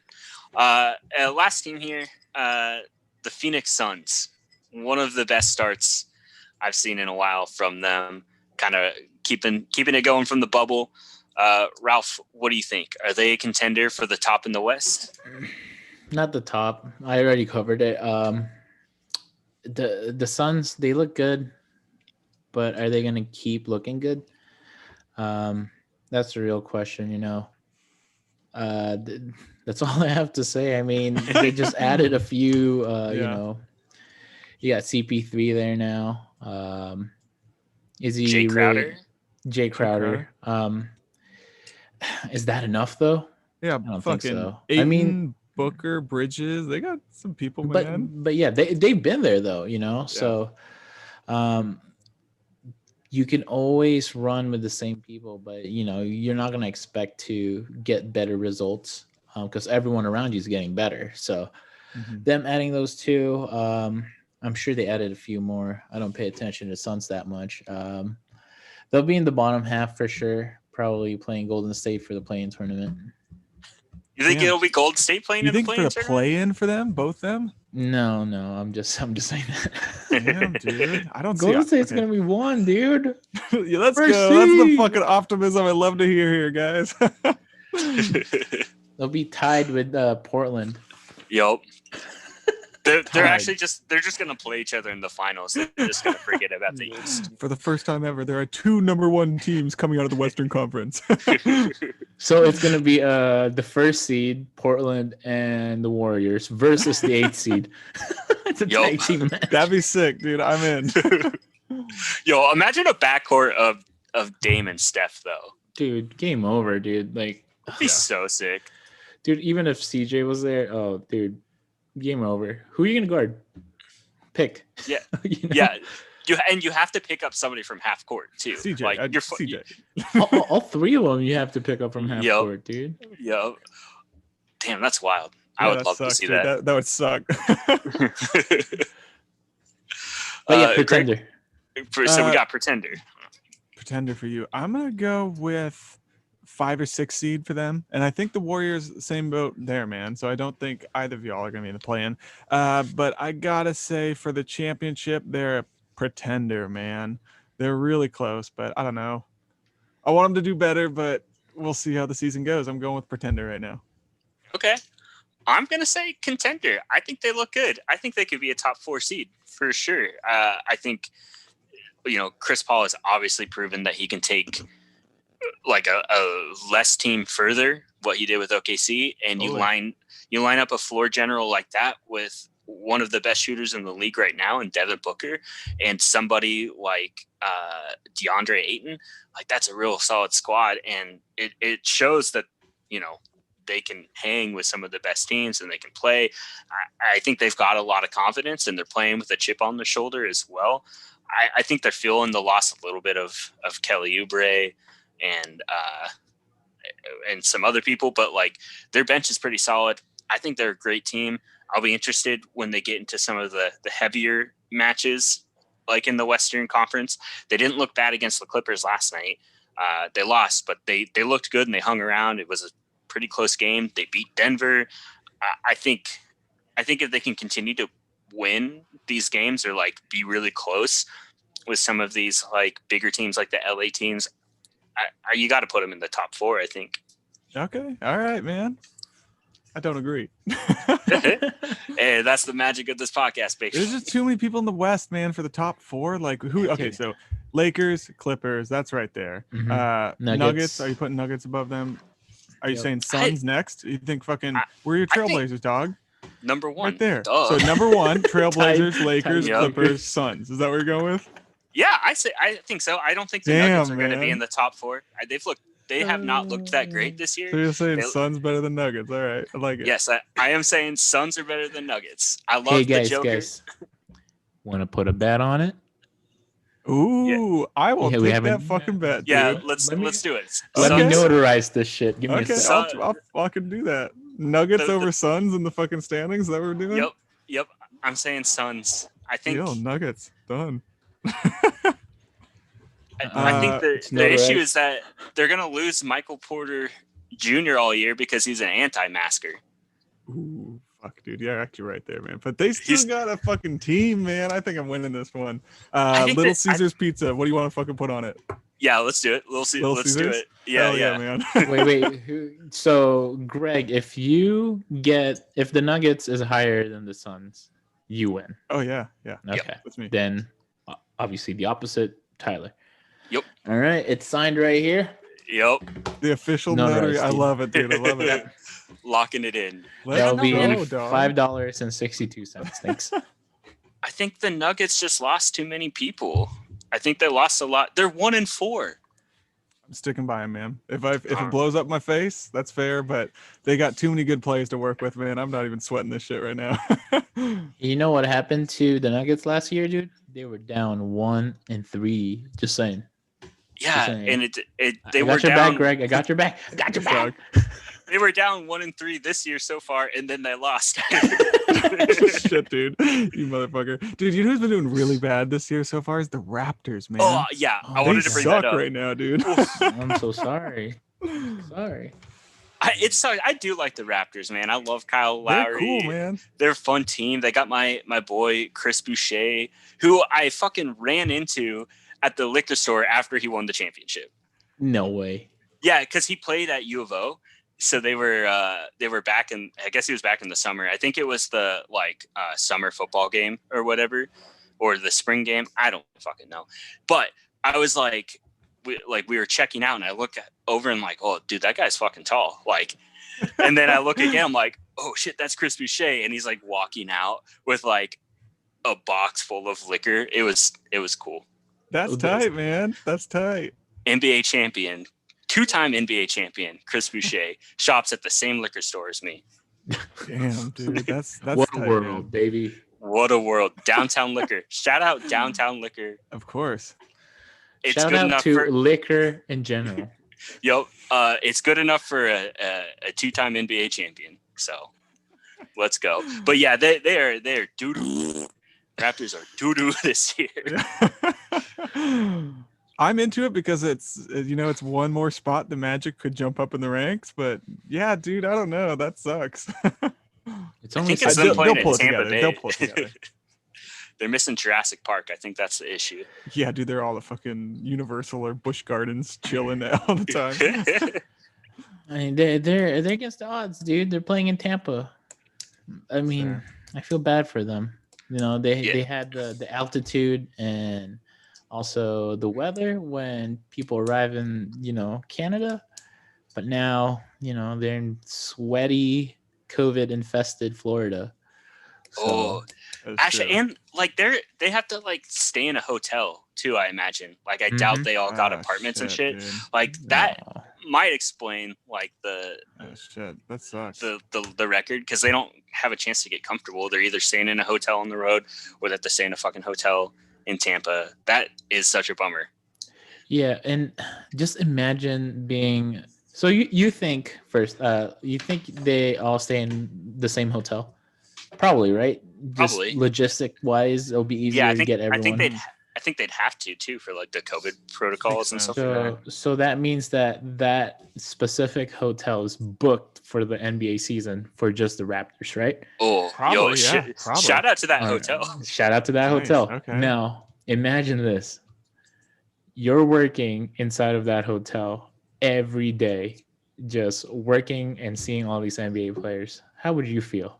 Last team here, the Phoenix Suns. One of the best starts I've seen in a while from them. Kind of keeping it going from the bubble. Ralph, what do you think? Are they a contender for the top in the West? Not the top. I already covered it. The Suns, they look good, but are they going to keep looking good? That's the real question, you know. That's all I have to say. I mean, they just added a few, you know. You got CP3 there now. Is he Jay Crowder? Jay Crowder. Is that enough though? Yeah, I don't fucking think so. Ayton, I mean, Booker, Bridges, they got some people, but man. But yeah, they've been there though, you know. Yeah. So you can always run with the same people, but you know, you're not gonna expect to get better results because everyone around you is getting better. So them adding those two, I'm sure they added a few more. I don't pay attention to Suns that much. They'll be in the bottom half for sure. Probably playing Golden State for the play-in tournament. You think it'll be Golden State playing in the play-in tournament? You think for the play-in for them, both them? No. I'm just saying that. Damn, dude. I don't see Golden State's gonna be 1, dude. Yeah, let's go. That's the fucking optimism I love to hear here, guys. They'll be tied with Portland. Yup. They're actually just gonna play each other in the finals. They're just gonna forget about the East. For the first time ever, there are 2 number 1 teams coming out of the Western Conference. So it's gonna be the first seed, Portland and the Warriors versus the 8th seed. It's a tag team match. That'd be sick, dude. I'm in. Yo, imagine a backcourt of Dame and Steph though. Dude, game over, dude. Like that'd be so sick. Dude, even if CJ was there, oh dude. Game over. Who are you gonna guard? Pick. Yeah, you know? Yeah. You have to pick up somebody from half court too. CJ, like you're CJ. all 3 of them you have to pick up from half court, dude. Yo, damn, that's wild. Yeah, I would love to see dude. That would suck. But yeah, pretender. So we got Pretender. Pretender for you. I'm gonna go with 5 or 6 seed for them, and I think the Warriors same boat there, man. So I don't think either of y'all are gonna be in the play-in. But I gotta say for the championship, they're a pretender, man. They're really close, but I don't know. I want them to do better, but we'll see how the season goes. I'm going with pretender right now. Okay. I'm going to say contender. I think they look good. I think they could be a top 4 seed for sure. I think, Chris Paul has obviously proven that he can take like a less team further, what he did with OKC. And you line up a floor general like that with one of the best shooters in the league right now in Devin Booker and somebody like DeAndre Ayton. Like that's a real solid squad. And it shows that, they can hang with some of the best teams and they can play. I think they've got a lot of confidence and they're playing with a chip on their shoulder as well. I think they're feeling the loss a little bit of Kelly Oubre and some other people, but like their bench is pretty solid. I think they're a great team. I'll be interested when they get into some of the heavier matches, like in the Western Conference. They didn't look bad against the Clippers last night. They lost, but they looked good and they hung around. It was a pretty close game. They beat Denver. I think if they can continue to win these games or like be really close with some of these like bigger teams like the LA teams, you got to put them in the top 4, I think. Okay. All right, man. I don't agree. Hey, that's the magic of this podcast, baby. There's just too many people in the West, man, for the top 4. Like who? Okay, so Lakers, Clippers, that's right there. Mm-hmm. Nuggets. Are you putting Nuggets above them? Are you saying Suns next? You think fucking we're your Trailblazers, dog? Number 1. Right there. Duh. So number 1, Trailblazers, Lakers, Clippers, Suns. Is that what you're going with? Yeah, I think so. I don't think the Nuggets are going to be in the top 4. They have not looked that great this year. So you're saying Suns better than Nuggets. All right. I like it. Yes, I am saying Suns are better than Nuggets. I love the Joker. Guys. Want to put a bet on it? Ooh, I will take that fucking bet, dude. Yeah, let's do it. Let me notarize this shit. Give me a second. I'll fucking do that. Nuggets over Suns in the fucking standings. Is that what we're doing? Yep. I'm saying Suns. I think. Yo, Nuggets done. I think the issue is that they're gonna lose Michael Porter Jr. all year because he's an anti-masker. Ooh. Fuck, dude. Yeah, actually right there, man. But they still got a fucking team, man. I think I'm winning this one. Little Caesars Pizza. What do you want to fucking put on it? Yeah, let's do it. Let's Caesars? Do it. Yeah, man. wait. So, Greg, if the Nuggets is higher than the Suns, you win. Oh, yeah. Okay. That's me. Then, obviously, the opposite, Tyler. Yep. All right. It's signed right here. Yep. The official notary. I love it, dude. I love it. Locking it in. That'll be $5.62. Thanks. I think the Nuggets just lost too many people. I think they lost a lot. They're 1-4. I'm sticking by him, man. If it blows up my face, that's fair. But they got too many good players to work with, man. I'm not even sweating this shit right now. You know what happened to the Nuggets last year, dude? They were down 1-3. Just saying. Yeah, and they were got your down. Back, Greg. I got your back. They were down 1-3 this year so far, and then they lost. Shit, dude. You motherfucker. Dude, you know who's been doing really bad this year so far is the Raptors, man. Oh, yeah. I wanted to bring that up. Right now, dude. I'm so sorry. Sorry. I do like the Raptors, man. I love Kyle Lowry. They're cool, man. They're a fun team. They got my boy Chris Boucher, who I fucking ran into at the liquor store after he won the championship. No way. Yeah, because he played at U of O. So they were back in. I guess he was back in the summer. I think it was the summer football game or whatever, or the spring game. I don't fucking know. But I was we were checking out, and I look over and oh, dude, that guy's fucking tall. And then I look again. I'm like, oh shit, that's Chris Boucher, and he's walking out with a box full of liquor. It was cool. That's tight, man. That's tight. NBA champion. 2-time NBA champion Chris Boucher shops at the same liquor store as me. Damn, dude, that's what tight, a world, man. baby! What a world! Downtown Liquor. Shout out Downtown Liquor. Of course. It's Shout good out enough to for liquor in general. Yo, it's good enough for a 2-time NBA champion. So let's go. But yeah, they're doo doo. Raptors are doo doo this year. I'm into it because it's it's one more spot the Magic could jump up in the ranks. But yeah, dude, I don't know. That sucks. It's I only think it's them playing they'll pull at it Tampa together. Bay. They'll pull it together. They're missing Jurassic Park. I think that's the issue. Yeah, dude, they're all the fucking Universal or Busch Gardens chilling all the time. I mean, they're against the odds, dude. They're playing in Tampa. I mean, Fair. I feel bad for them. They had the altitude and also the weather when people arrive in Canada, but now they're in sweaty, COVID infested Florida. So, actually, and like they have to like stay in a hotel too. I imagine. Like I doubt they all got apartments and shit. Dude. Like that might explain like the shit. That sucks. The record, because they don't have a chance to get comfortable. They're either staying in a hotel on the road or they have to stay in a fucking hotel in Tampa. That is such a bummer. Yeah, and just imagine being. So you think first? You think they all stay in the same hotel? Probably, right? Just probably. Logistic wise, it'll be easier to get everyone. I think they'd have to too for like the COVID protocols and stuff like that. So that means that specific hotel is booked for the NBA season for just the Raptors, right? Oh, probably, probably. Shout out to that hotel. Shout out to that hotel. Okay. Now, imagine this. You're working inside of that hotel every day, just working and seeing all these NBA players. How would you feel?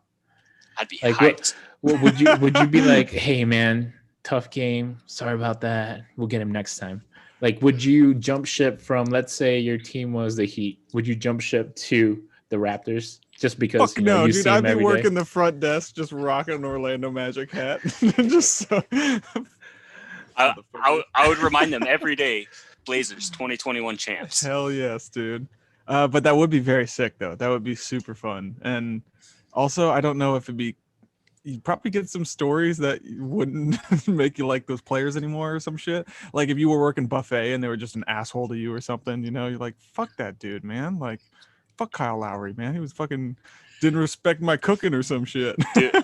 I'd be hyped. What would you be like, hey man, tough game, sorry about that, we'll get him next time? Like, would you jump ship from, let's say your team was the Heat, would you jump ship to the Raptors just because no, you dude, see I'd be working day? The front desk just rocking an Orlando Magic hat. Just so I would remind them every day, Blazers 2021 champs. Hell yes, dude. But that would be very sick though. That would be super fun. And also, I don't know if you'd probably get some stories that wouldn't make you like those players anymore or some shit. Like if you were working buffet and they were just an asshole to you or something, you're like, fuck that dude, man. Like, fuck Kyle Lowry, man. He was fucking didn't respect my cooking or some shit. Dude,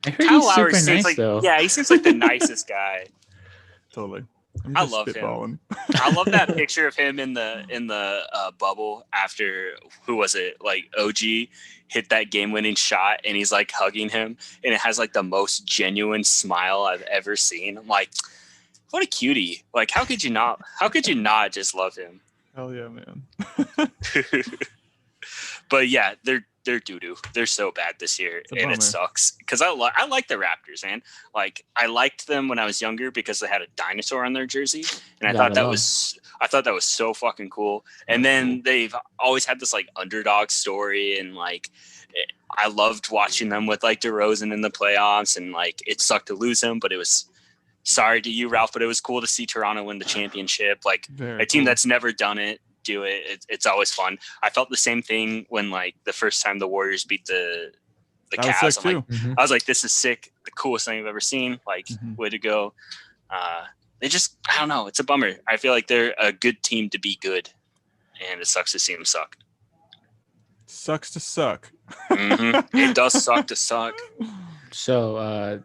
I heard Kyle Lowry seems nice, like, though. Yeah, he seems like the nicest guy. Totally. I love him. I love that picture of him in the bubble after, who was it? Like OG hit that game-winning shot, and he's like hugging him, and it has like the most genuine smile I've ever seen. I'm like, what a cutie! Like, how could you not just love him? Hell yeah, man. But yeah, they're doo-doo. They're so bad this year, and it sucks because I like the Raptors, man. Like, I liked them when I was younger because they had a dinosaur on their jersey, and I thought that was so fucking cool. And then they've always had this like underdog story, and like I loved watching them with like DeRozan in the playoffs, and like it sucked to lose him, but it was sorry to you, Ralph, but it was cool to see Toronto win the championship. Like a team that's never done it. Do it. It's always fun. I felt the same thing when like the first time the Warriors beat the Cavs. I was like, this is sick. The coolest thing I've ever seen. Like, way to go. They just, I don't know. It's a bummer. I feel like they're a good team to be good, and it sucks to see them suck. Sucks to suck. It does suck to suck. So,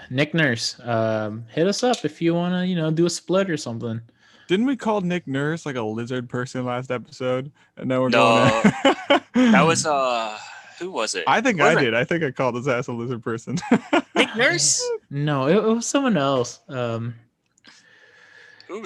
Nick Nurse, hit us up if you want to, do a split or something. Didn't we call Nick Nurse like a lizard person last episode? And now we're going. That was who was it? I think I did. I think I called his ass a lizard person. Nick Nurse? No, it was someone else. Who did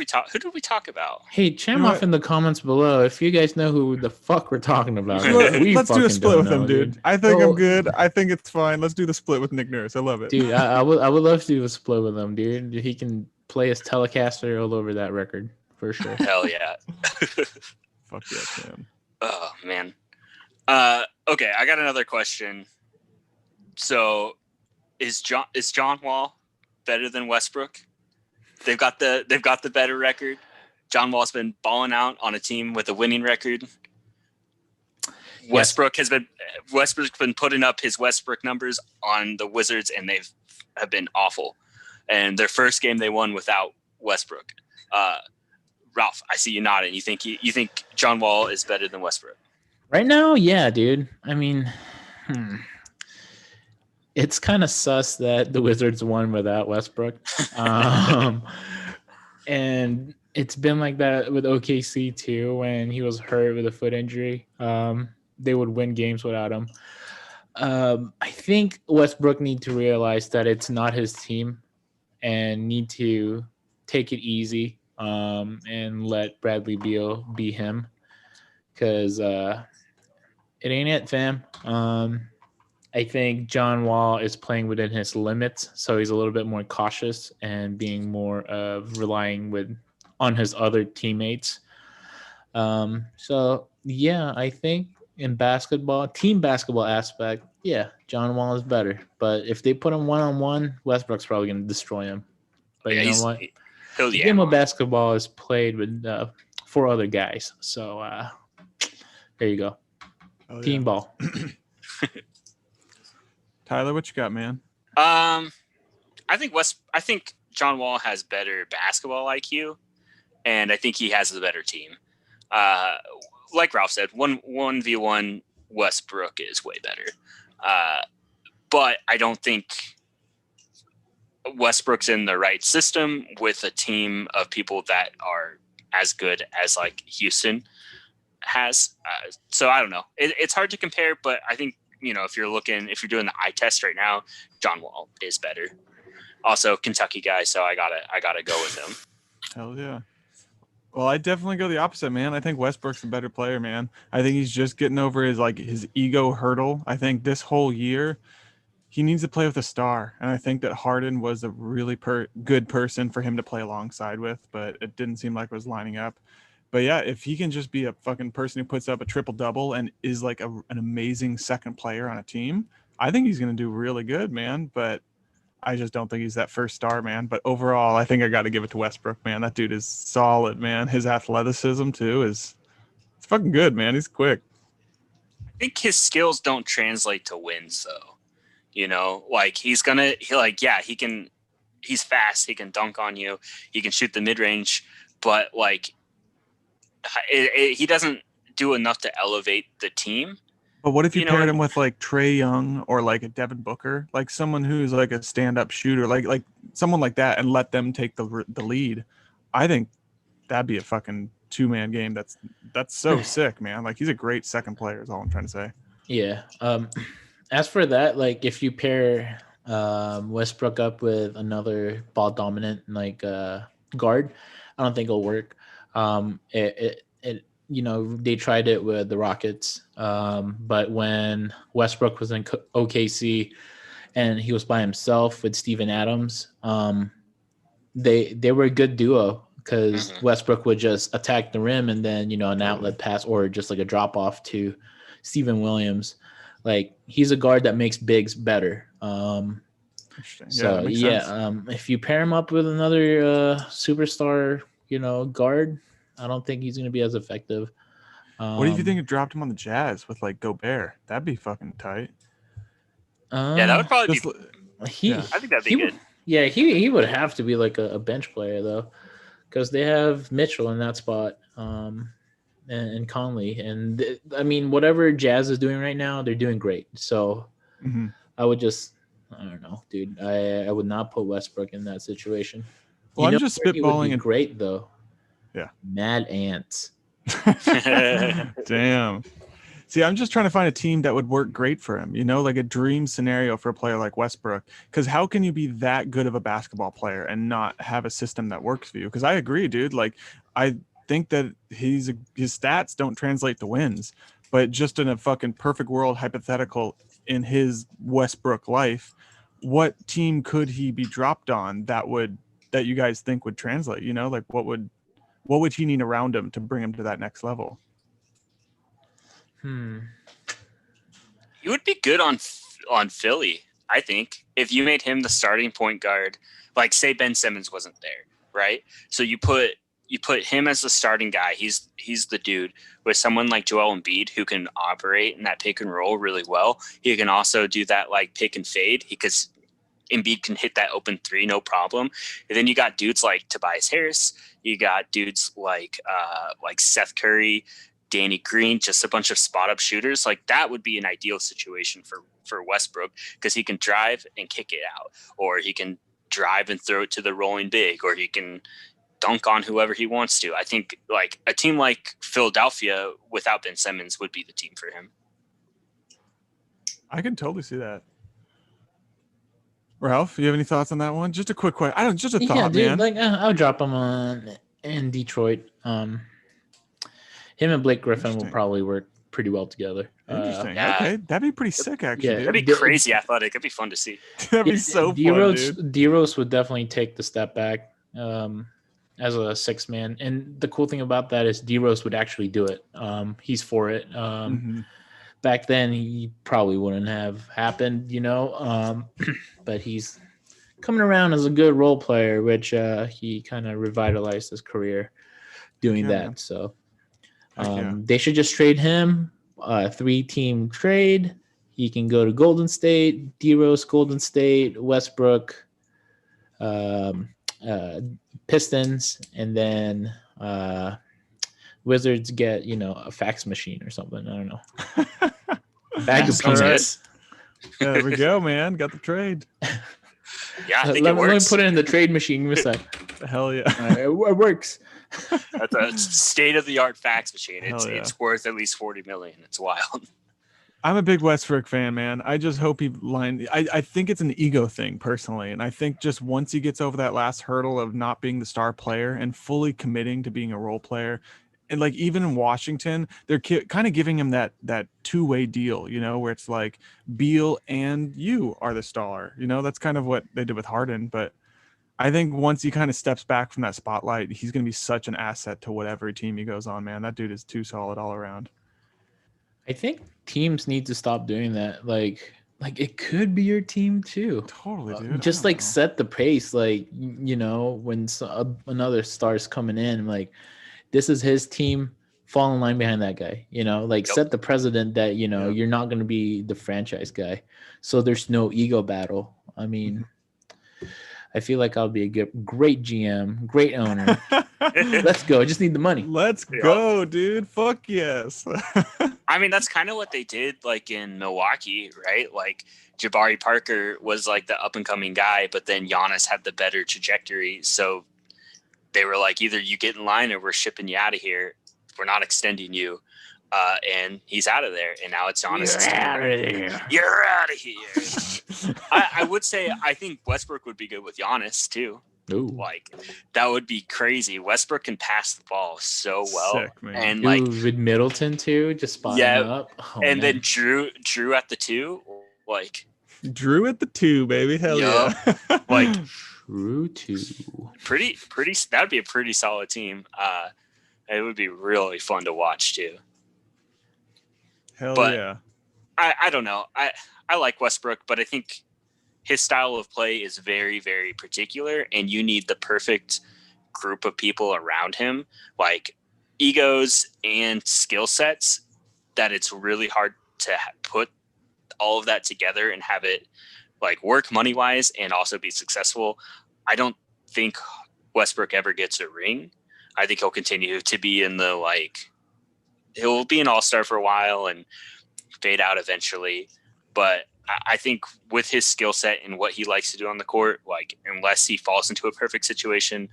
we talk about? Hey, chime off in the comments below if you guys know who the fuck we're talking about. Let's do a split with him, dude. I think I'm good. I think it's fine. Let's do the split with Nick Nurse. I love it. Dude, I would love to do a split with him, dude. He can play his Telecaster all over that record for sure. Hell yeah. Fuck yeah, man. Oh man. Okay, I got another question. So is John Wall better than Westbrook? They've got the better record. John Wall's been balling out on a team with a winning record. Yes. Westbrook's been putting up his Westbrook numbers on the Wizards, and have been awful. And their first game they won without Westbrook. Ralph, I see you nodding. You think John Wall is better than Westbrook? Right now, yeah, dude. I mean, it's kind of sus that the Wizards won without Westbrook. And it's been like that with OKC too. When he was hurt with a foot injury, they would win games without him. I think Westbrook need to realize that it's not his team and need to take it easy and let Bradley Beal be him, because it ain't it, fam. I think John Wall is playing within his limits, so he's a little bit more cautious and being more of relying on his other teammates. So yeah, I think in basketball, team basketball aspect, yeah, John Wall is better. But if they put him 1-on-1, Westbrook's probably going to destroy him. But Yeah, you know what? The game of basketball is played with 4 other guys. So there you go. Oh, team ball. Tyler, what you got, man? I think John Wall has better basketball IQ, and I think he has the better team. Like Ralph said, 1v1 Westbrook is way better. But I don't think Westbrook's in the right system with a team of people that are as good as like Houston has. So I don't know. It's hard to compare, but I think, if you're doing the eye test right now, John Wall is better. Also Kentucky guy, so I gotta go with him. Hell yeah. Well, I definitely go the opposite, man. I think Westbrook's a better player, man. I think he's just getting over his ego hurdle. I think this whole year he needs to play with a star, and I think that Harden was a really good person for him to play alongside with, but it didn't seem like it was lining up. But yeah, if he can just be a fucking person who puts up a triple-double and is like an amazing second player on a team, I think he's going to do really good, man. But I just don't think he's that first star, man. But overall, I think I got to give it to Westbrook, man. That dude is solid, man. His athleticism, too, it's fucking good, man. He's quick. I think his skills don't translate to wins, though. He's fast. He can dunk on you. He can shoot the mid-range. But, he doesn't do enough to elevate the team. But what if you paired him with like Trae Young or like a Devin Booker, like someone who's like a stand-up shooter, like someone like that, and let them take the lead? I think that'd be a fucking 2-man game. That's so sick, man. Like, he's a great second player is all I'm trying to say. Yeah. As for that, like if you pair Westbrook up with another ball dominant guard, I don't think it'll work. They tried it with the Rockets, but when Westbrook was in OKC and he was by himself with Steven Adams, they were a good duo because Westbrook would just attack the rim and then an outlet pass or just like a drop off to Steven Williams. Like, he's a guard that makes bigs better. If you pair him up with another superstar, guard, I don't think he's going to be as effective. What if you think it dropped him on the Jazz with like Gobert? That'd be fucking tight. That would probably be. I think that'd be good. Yeah, he would have to be like a bench player though, because they have Mitchell in that spot, and Conley, and whatever Jazz is doing right now, they're doing great. So I don't know, dude. I would not put Westbrook in that situation. Well, I'm just spitballing. Great though. Yeah. Mad Ants. Damn. See, I'm just trying to find a team that would work great for him, like a dream scenario for a player like Westbrook. Because how can you be that good of a basketball player and not have a system that works for you? Because I agree, dude. Like, I think that his stats don't translate to wins, but just in a fucking perfect world hypothetical in his Westbrook life, what team could he be dropped on that you guys think would translate? Like, what would he need around him to bring him to that next level? He would be good on Philly, I think, if you made him the starting point guard. Like, say Ben Simmons wasn't there, right? So you put him as the starting guy. He's the dude with someone like Joel Embiid who can operate in that pick and roll really well. He can also do that like pick and fade because Embiid can hit that open 3 no problem. And then you got dudes like Tobias Harris. You got dudes like Steph Curry, Danny Green, just a bunch of spot up shooters. Like, that would be an ideal situation for Westbrook because he can drive and kick it out, or he can drive and throw it to the rolling big, or he can dunk on whoever he wants to. I think like a team like Philadelphia without Ben Simmons would be the team for him. I can totally see that. Ralph, you have any thoughts on that one? Just a quick question. Just a thought, dude, man. Like I'll drop him on in Detroit. Him and Blake Griffin will probably work pretty well together. Interesting. Okay, that'd be pretty sick, actually. Yeah, that'd be crazy athletic. It'd be fun to see. That'd be so fun, dude. D-Rose would definitely take the step back as a 6-man, and the cool thing about that is D-Rose would actually do it. He's for it. Back then, he probably wouldn't have happened, but he's coming around as a good role player, which he kind of revitalized his career doing that. Man. So they should just trade him. 3-team trade. He can go to Golden State, D-Rose, Golden State, Westbrook, Pistons, and then Wizards get a fax machine or something. I don't know. Bag of peanuts. There we go, man. Got the trade. Yeah, I think it works. Let me put it in the trade machine. Give me a sec. Hell yeah. It works. That's a state-of-the-art fax machine. It's worth at least $40 million. It's wild. I'm a big Westbrook fan, man. I just hope he I think it's an ego thing personally, and I think just once he gets over that last hurdle of not being the star player and fully committing to being a role player, and like even in Washington, they're kind of giving him that two-way deal, where it's like Beal and you are the star. That's kind of what they did with Harden, but I think once he kind of steps back from that spotlight, he's going to be such an asset to whatever team he goes on, man. That dude is too solid all around. I think teams need to stop doing that. Like it could be your team too. Totally, dude. Just like set the pace. Like, when another star's coming in, like this is his team, fall in line behind that guy, set the precedent that, you're not going to be the franchise guy. So there's no ego battle. I mean, I feel like I'll be a great GM, great owner. Let's go. I just need the money. Let's go, dude. Fuck yes. I mean, that's kind of what they did like in Milwaukee, right? Like Jabari Parker was like the up and coming guy, but then Giannis had the better trajectory. So they were like, either you get in line or we're shipping you out of here. We're not extending you. And he's out of there. And now it's Giannis. You're out of here. I would say I think Westbrook would be good with Giannis too. Ooh. Like that would be crazy. Westbrook can pass the ball so well. Sick, and like with Middleton too, just spotting up. Oh, and then Drew at the 2, like Drew at the 2, baby. Hell yeah. Like Drew 2. Pretty that'd be a pretty solid team. It would be really fun to watch too. Hell but yeah. I don't know. I like Westbrook, but I think his style of play is very, very particular, and you need the perfect group of people around him, like egos and skill sets, that it's really hard to put all of that together and have it like work money-wise and also be successful. I don't think Westbrook ever gets a ring. I think he'll continue to be in the he'll be an all-star for a while and fade out eventually. But I think with his skill set and what he likes to do on the court, like unless he falls into a perfect situation,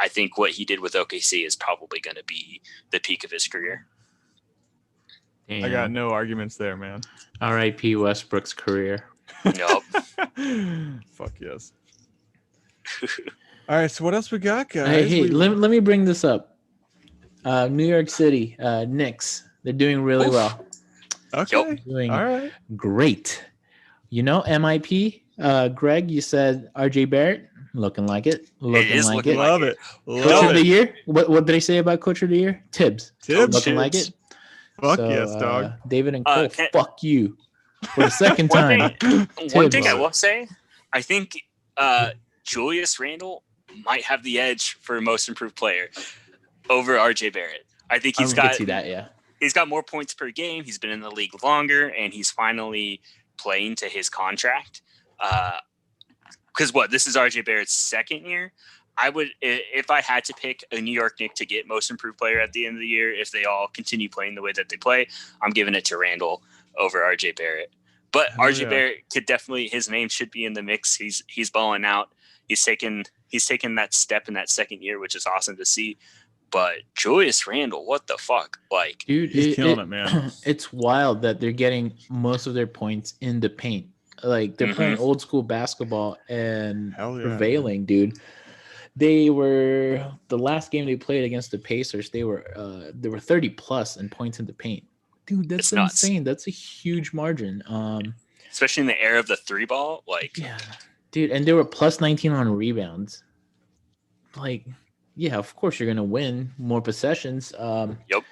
I think what he did with OKC is probably going to be the peak of his career. Damn. I got no arguments there, man. R.I.P. Westbrook's career. Nope. Fuck yes. All right, so what else we got, guys? Hey, let me bring this up. New York City, Knicks. They're doing really well. Okay. Doing all right. Great. MIP, Greg, you said RJ Barrett. Looking like it. Looking like it. Love it. Coach of the year? What did they say about Coach of the Year? Tibbs. Looking like it. Fuck yes, dog. David and Cole, fuck you. For the second time. One thing I will say, I think Julius Randle might have the edge for most improved player over RJ Barrett. I think he's got he's got more points per game. He's been in the league longer, and he's finally playing to his contract. Because this is RJ Barrett's second year. I would, if I had to pick a New York Knick to get most improved player at the end of the year, if they all continue playing the way that they play, I'm giving it to Randle over RJ Barrett. But RJ Barrett could definitely, his name should be in the mix. He's balling out. He's taking he's taken that step in that second year, which is awesome to see. But Julius Randle, what the fuck? Like, dude, he's killing it, man. It's wild that they're getting most of their points in the paint. Like they're playing old school basketball and prevailing, dude. They were the last game they played against the Pacers. They were 30 plus in points in the paint. Dude, that's insane. That's a huge margin. Especially in the era of the 3-ball, like yeah, dude, and they were plus 19 on rebounds. Like, yeah, of course you're gonna win more possessions. Yep.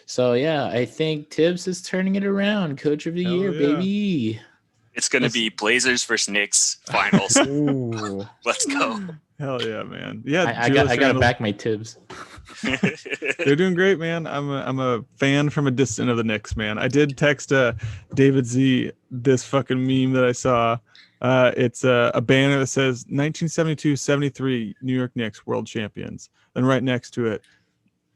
So yeah, I think Tibbs is turning it around. Coach of the year, baby. It's gonna be Blazers versus Knicks finals. Ooh. Let's go. Hell yeah, man. Yeah, I gotta back my Tibbs. They're doing great, man. I'm a fan from a distance of the Knicks, man. I did text David Z this fucking meme that I saw. It's a banner that says 1972-73 New York Knicks World Champions. Then right next to it,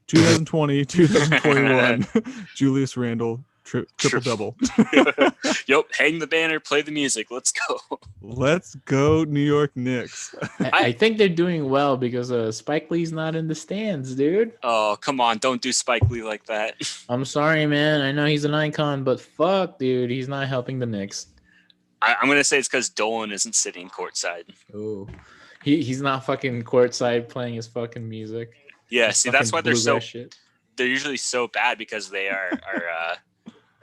2020-2021 Julius Randle triple double. Yep, hang the banner, play the music. Let's go. Let's go, New York Knicks. I think they're doing well because Spike Lee's not in the stands, dude. Oh, come on. Don't do Spike Lee like that. I'm sorry, man. I know he's an icon, but fuck, dude. He's not helping the Knicks. I'm going to say it's because Dolan isn't sitting courtside. Oh, he's not fucking courtside playing his fucking music. Yeah, see, that's why they're usually so bad, because they are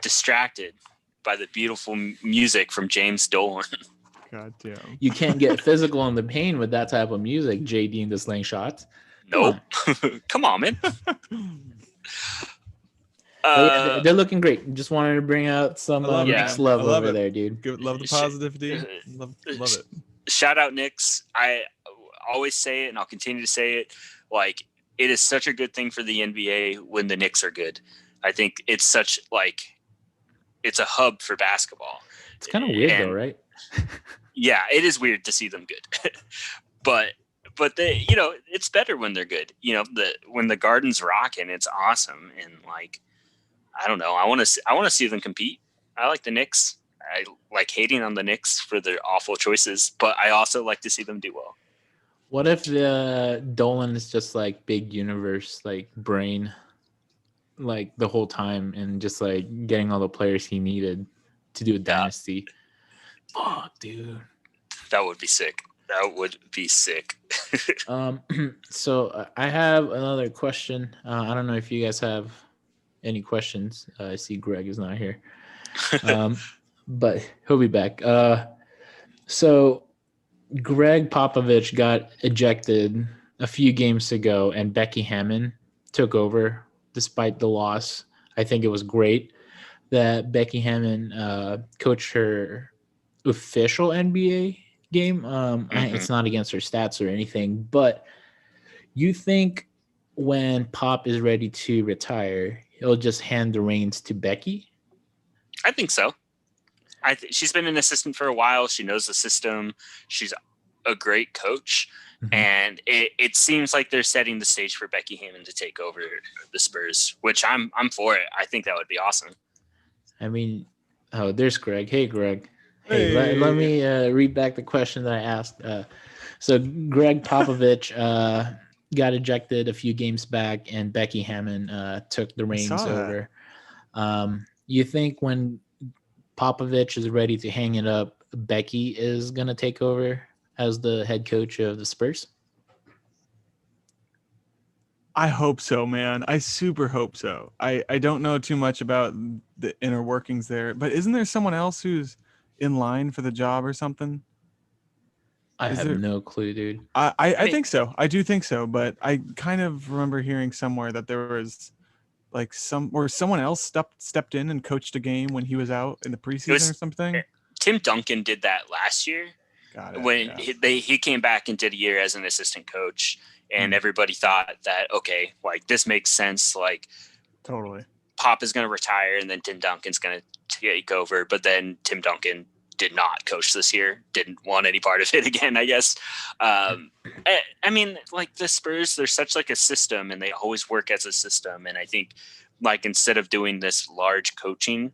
distracted by the beautiful music from James Dolan. God damn. You can't get physical in the paint with that type of music, JD and the slingshots. Nope. Come on, man. Yeah, they're looking great. Just wanted to bring out some next love over there, dude. Love the positivity. Love it. Shout out Knicks. I always say it, and I'll continue to say it. Like, it is such a good thing for the NBA when the Knicks are good. I think it's such it's a hub for basketball. It's kind of weird though, right? Yeah, it is weird to see them good, but they, it's better when they're good. When the Garden's rocking, it's awesome. And like, I don't know, I want to see them compete. I like the Knicks. I like hating on the Knicks for their awful choices, but I also like to see them do well. What if the Dolan is just like big universe, like brain, like the whole time, and just like getting all the players he needed to do a dynasty? Fuck, dude. That would be sick. So I have another question. I don't know if you guys have any questions. I see Greg is not here. But he'll be back. So Greg Popovich got ejected a few games ago, and Becky Hammon took over despite the loss. I think it was great that Becky Hammon coached her official NBA game. It's not against her stats or anything, but you think when Pop is ready to retire, he'll just hand the reins to Becky? I think so. She's been an assistant for a while. She knows the system. She's a great coach. Mm-hmm. And it seems like they're setting the stage for Becky Hammon to take over the Spurs, which I'm for it. I think that would be awesome. I mean, there's Greg. Hey, Greg. Hey. Let me read back the question that I asked. So Greg Popovich got ejected a few games back, and Becky Hammon took the reins over. You think when Popovich is ready to hang it up, Becky is going to take over as the head coach of the Spurs? I hope so, man. I super hope so. I don't know too much about the inner workings there, but isn't there someone else who's in line for the job or something? I have no clue, dude. I think so. I do think so, but I kind of remember hearing somewhere that there was like someone else stepped in and coached a game when he was out in the preseason or something. Tim Duncan did that last year. Got it. When he came back and did a year as an assistant coach, and everybody thought that, okay, like this makes sense. Like, totally. Pop is going to retire, and then Tim Duncan's going to take over. But then Tim Duncan did not coach this year, didn't want any part of it again, I guess. I mean, like the Spurs, they're such like a system, and they always work as a system. And I think like instead of doing this large coaching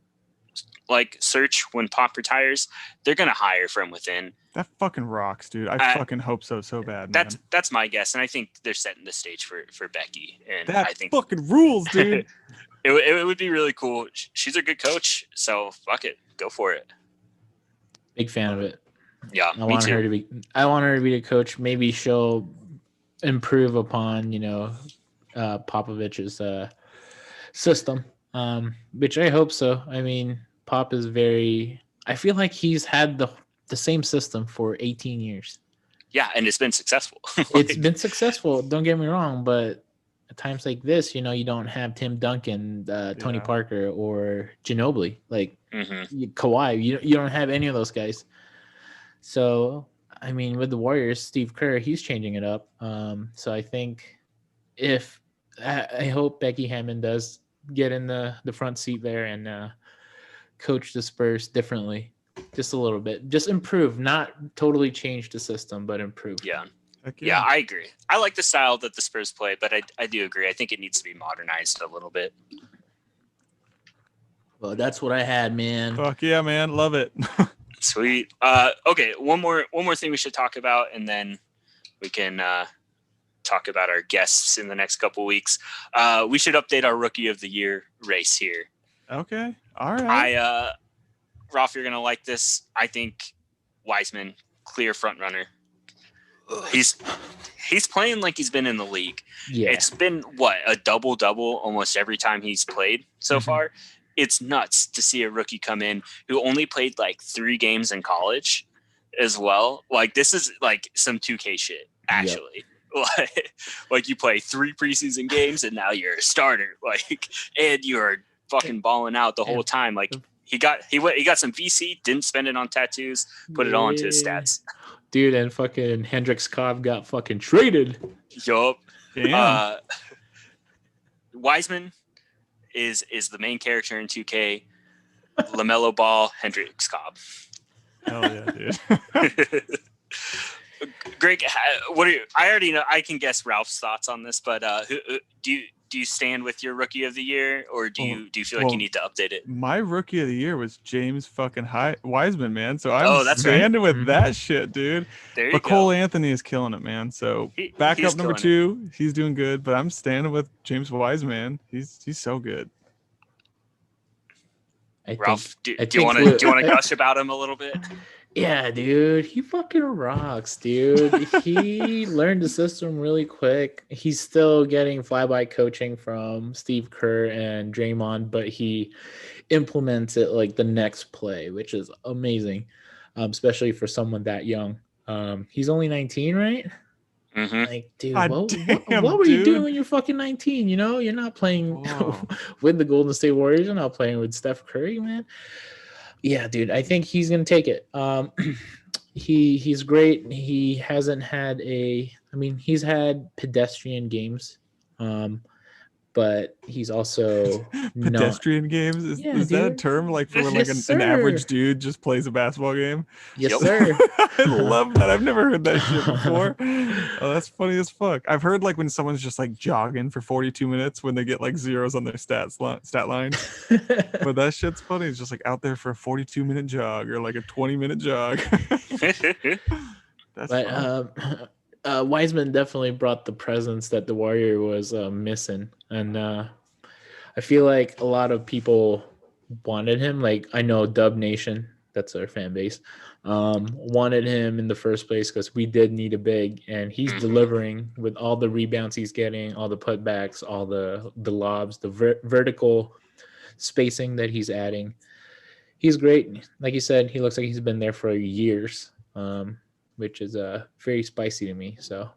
like search when Pop retires, they're gonna hire from within. That fucking rocks, dude. I fucking hope so bad, man. That's my guess, and I think they're setting the stage for Becky. And that I think fucking rules, dude. it would be really cool. She's a good coach, so fuck it, go for it. Big fan of it. Yeah, I want her to be the coach. Maybe she'll improve upon Popovich's system, which I hope so. I mean, Pop is I feel like he's had the same system for 18 years. Yeah, and it's been successful. It's been successful. Don't get me wrong, but at times like this, you don't have Tim Duncan, Tony Parker, or Ginobili, like Kawhi. You don't have any of those guys. So, I mean, with the Warriors, Steve Kerr, he's changing it up. So I think I hope Becky Hammon does get in the front seat there and coach the Spurs differently. Just a little bit. Just improve. Not totally change the system, but improve. Yeah. Yeah, I agree. I like the style that the Spurs play, but I do agree. I think it needs to be modernized a little bit. Well, that's what I had, man. Fuck yeah, man. Love it. Sweet. Okay, one more thing we should talk about, and then we can talk about our guests in the next couple weeks. We should update our Rookie of the Year race here. Okay. All right. Rolf, you're gonna like this. I think Wiseman, clear front runner. He's playing like he's been in the league. Yeah. It's been a double-double almost every time he's played so far. It's nuts to see a rookie come in who only played like 3 games in college as well. Like, this is like some 2K shit, actually. Yep. Like you play 3 preseason games and now you're a starter. Like, and you're fucking balling out the whole time. Like, he got some VC, didn't spend it on tattoos, put it all into his stats. Dude, and fucking Hendrix Cobb got fucking traded. Yup. Wiseman is the main character in 2K. LaMelo Ball, Hendrix Cobb. Hell yeah, dude. Greg, what are you? I already know. I can guess Ralph's thoughts on this, but do you stand with your Rookie of the Year, or do you feel like you need to update it? My Rookie of the Year was James fucking Wiseman, man. So I'm standing with that shit, dude. There you but go. Cole Anthony is killing it, man. So backup number 2, he's doing good, but I'm standing with James Wiseman. He's so good. Ralph, do you want to gush about him a little bit? Yeah, dude, he fucking rocks, dude. He learned the system really quick. He's still getting flyby coaching from Steve Kerr and Draymond, but he implements it like the next play, which is amazing, especially for someone that young. He's only 19, right? Mm-hmm. Like, dude, what were you doing when you're fucking 19? You're not playing with the Golden State Warriors. You're not playing with Steph Curry, man. Yeah, dude, I think he's gonna take it. He's great. He hasn't had he's had pedestrian games, but he's also pedestrian games. Is that a term like for when an average dude just plays a basketball game? Yes, sir. I love that. I've never heard that shit before. Oh, that's funny as fuck. I've heard like when someone's just like jogging for 42 minutes when they get like zeros on their stat line. But that shit's funny. It's just like out there for a 42-minute jog or like a 20-minute jog. That's funny. Wiseman definitely brought the presence that the Warrior was missing, and I feel like a lot of people wanted him. Like, I know Dub Nation, that's our fan base, wanted him in the first place because we did need a big, and he's delivering with all the rebounds he's getting, all the putbacks, all the lobs, the vertical spacing that he's adding. He's great. Like you said, he looks like he's been there for years. Which is very spicy to me. So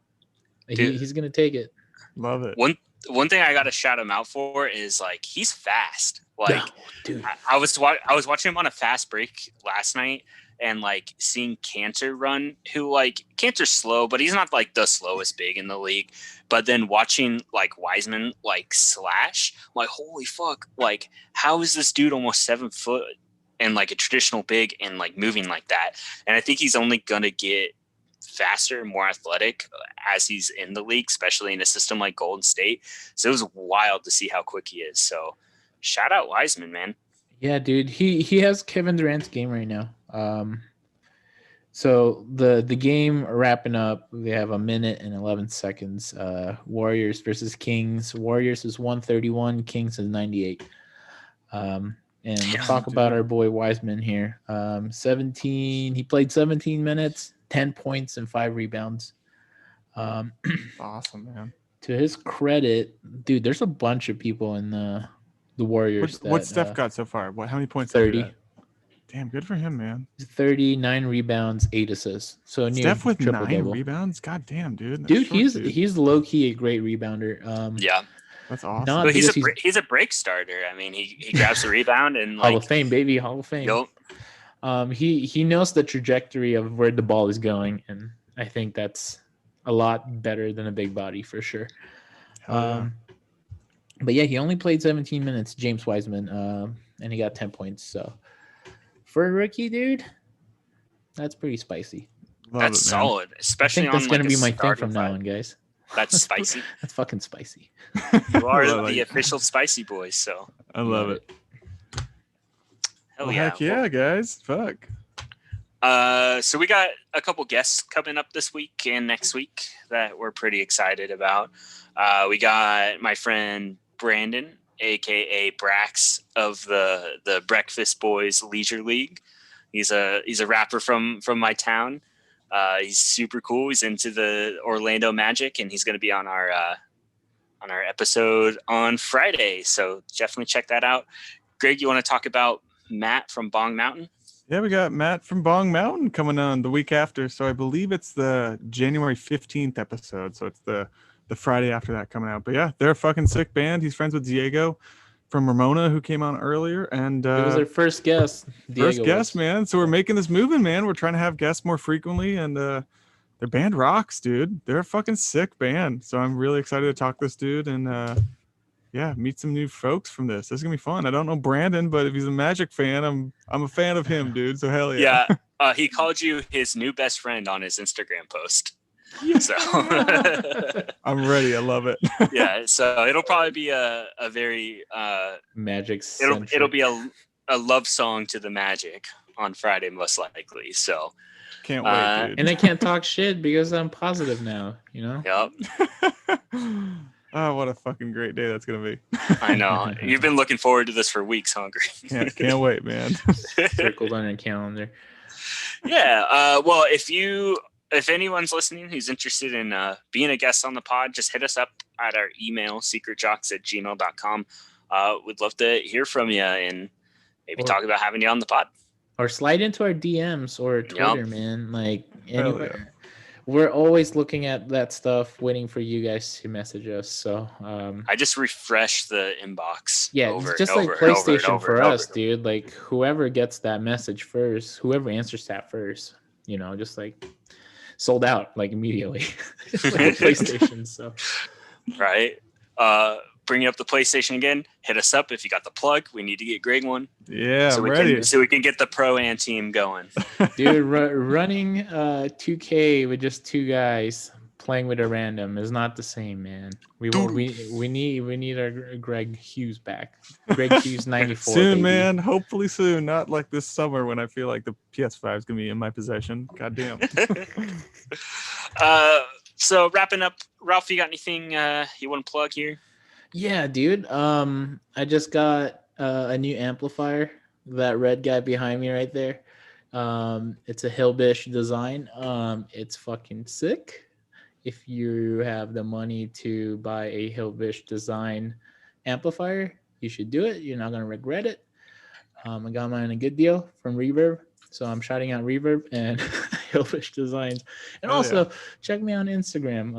he's gonna take it. Love it. One thing I gotta shout him out for is like he's fast. Like, dude, I was watching him on a fast break last night, and like seeing Cantor run. Who like Cantor's slow, but he's not like the slowest big in the league. But then watching like Wiseman like slash, I'm like, holy fuck! Like, how is this dude almost 7 foot? And like a traditional big and like moving like that. And I think he's only going to get faster and more athletic as he's in the league, especially in a system like Golden State. So it was wild to see how quick he is. So shout out Wiseman, man. Yeah, dude. He has Kevin Durant's game right now. So the game wrapping up. We have a minute and 11 seconds. Warriors versus Kings. Warriors is 131. Kings is 98. And let's talk about our boy Wiseman here. 17. He played 17 minutes, 10 points, and 5 rebounds. Awesome, man. To his credit, dude, there's a bunch of people in the Warriors. What's Steph got so far? How many points? 30. Damn, good for him, man. 39 rebounds, 8 assists. So Steph with 9 triple-double. rebounds. God damn, dude. Dude, he's low key a great rebounder. Yeah, that's awesome. But he's a break starter. I mean, he grabs the rebound and Hall of Fame, baby, Hall of Fame. Yep. He knows the trajectory of where the ball is going, and I think that's a lot better than a big body for sure. But yeah, he only played 17 minutes, James Wiseman, and he got 10 points. So for a rookie, dude, that's pretty spicy. That's solid, especially I think that's going to be my thing from now on, guys. That's spicy. That's fucking spicy. You are the official spicy boys, so I love it. Hell yeah. Heck yeah, guys. Fuck. So we got a couple guests coming up this week and next week that we're pretty excited about. We got my friend Brandon, aka Brax of the Breakfast Boys Leisure League. He's a rapper from my town. He's super cool. He's into the Orlando Magic, and he's going to be on our episode on Friday. So definitely check that out. Greg, you want to talk about Matt from Bong Mountain? Yeah, we got Matt from Bong Mountain coming on the week after. So I believe it's the January 15th episode. So it's the Friday after that coming out. But yeah, they're a fucking sick band. He's friends with Diego from Ramona, who came on earlier. And it was their first guest. First guest, man. So we're making this moving, man. We're trying to have guests more frequently. And their band rocks, dude. They're a fucking sick band. So I'm really excited to talk to this dude and meet some new folks from this. This is gonna be fun. I don't know Brandon, but if he's a Magic fan, I'm a fan of him, dude. So hell yeah. Yeah, he called you his new best friend on his Instagram post. Yeah. So I'm ready. I love it. Yeah, so it'll probably be a very Magic. It'll be a love song to the Magic on Friday, most likely. So can't wait, dude. And I can't talk shit because I'm positive now. You know. Yep. Oh, what a fucking great day that's going to be. I know. You've been looking forward to this for weeks, huh, Greg? Can't wait, man. Circled on your calendar. Yeah. Well, if anyone's listening who's interested in being a guest on the pod, just hit us up at our email, secretjocks@gmail.com. We'd love to hear from you and maybe talk about having you on the pod. Or slide into our DMs or Twitter, man. Like anywhere. We're always looking at that stuff, waiting for you guys to message us. So I just refresh the inbox. Yeah, it's just like PlayStation for us, dude. Like whoever gets that message first, whoever answers that first, just like sold out like immediately. Like PlayStation. So right. Bringing up the PlayStation again. Hit us up if you got the plug. We need to get Greg one. Yeah, so we can get the Pro-Am team going. Dude, running 2K with just two guys playing with a random is not the same, man. We need our Greg Hughes back. Greg Hughes 94. Soon, baby. man. Hopefully soon. Not like this summer when I feel like the PS5 is gonna be in my possession. God damn. So wrapping up, Ralph, you got anything you want to plug here? Yeah, dude. I just got a new amplifier. That red guy behind me right there. It's a Hillbish design. It's fucking sick. If you have the money to buy a Hillbish design amplifier, you should do it. You're not gonna regret it. I got mine a good deal from Reverb. So I'm shouting out Reverb and Hillfish Designs. And also check me on Instagram,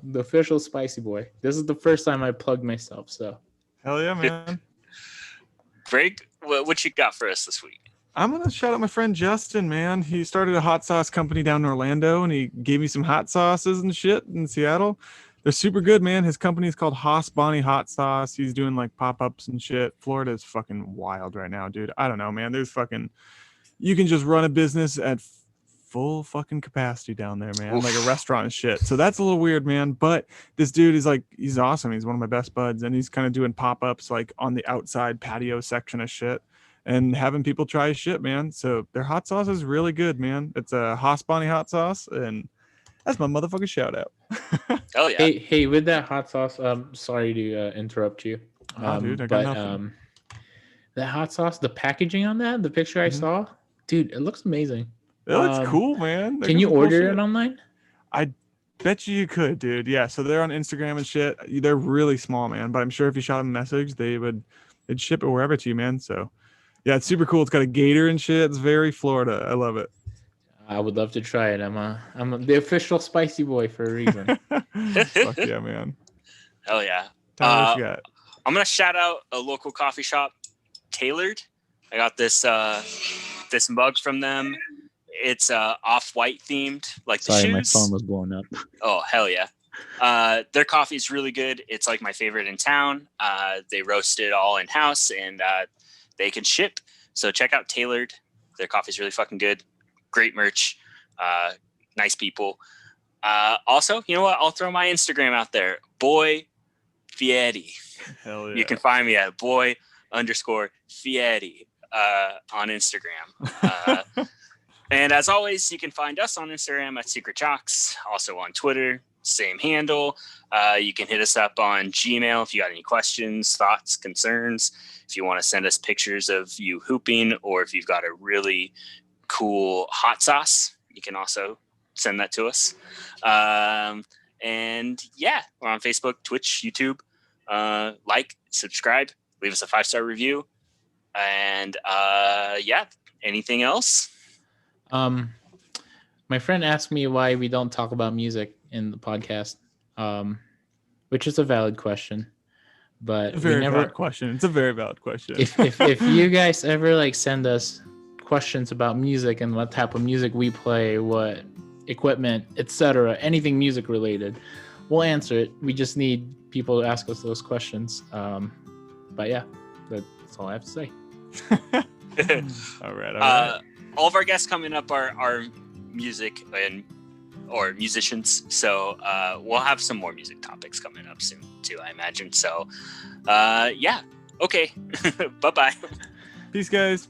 the official Spicy Boy. This is the first time I plugged myself. So hell yeah, man. Greg, what you got for us this week? I'm going to shout out my friend Justin, man. He started a hot sauce company down in Orlando, and he gave me some hot sauces and shit in Seattle. They're super good, man. His company is called Haas Bonnie Hot Sauce. He's doing like pop-ups and shit. Florida is fucking wild right now, dude. I don't know, man. You can just run a business at full fucking capacity down there, man. Oof. Like a restaurant and shit. So that's a little weird, man. But this dude is he's awesome. He's one of my best buds, and he's kind of doing pop-ups like on the outside patio section of shit. and having people try his shit, man. So their hot sauce is really good, man. It's a Haas Bonnie hot sauce, and that's my motherfucking shout out. Oh yeah. Hey, with that hot sauce, sorry to interrupt you. Dude, I got nothing. That hot sauce, the packaging on that, the picture I saw, dude, it looks amazing. It looks cool, man. Can you order it online? I bet you could, dude. Yeah, so they're on Instagram and shit. They're really small, man. But I'm sure if you shot them a message, they'd ship it wherever to you, man. So yeah, it's super cool. It's got a gator and shit. It's very Florida. I love it. I would love to try it. I'm the official spicy boy for a reason. Fuck yeah, man. Hell yeah. Tyler, what you got? I'm gonna shout out a local coffee shop, Tailored. I got this this mug from them. It's off-white themed, like the shoes. Sorry, my phone was blowing up. Oh, hell yeah. Their coffee is really good. It's like my favorite in town. They roast it all in-house, and they can ship. So check out Tailored. Their coffee is really fucking good. Great merch. Nice people. Also, you know what? I'll throw my Instagram out there. Boy Fietti. Hell yeah. You can find me at boy_Fietti on Instagram. And as always, you can find us on Instagram at Secret Jocks, also on Twitter, same handle. You can hit us up on Gmail if you got any questions, thoughts, concerns. If you want to send us pictures of you hooping, or if you've got a really cool hot sauce, you can also send that to us. And yeah, we're on Facebook, Twitch, YouTube. Like, subscribe, leave us a 5-star review. And yeah, anything else? My friend asked me why we don't talk about music in the podcast, which is a valid question, but valid question. It's a very valid question. if you guys ever like send us questions about music and what type of music we play, what equipment, etc., anything music related, we'll answer it. We just need people to ask us those questions. But yeah, that's all I have to say. All right. All of our guests coming up are music or musicians, so we'll have some more music topics coming up soon too, I imagine. So yeah, okay. Bye-bye. Peace, guys.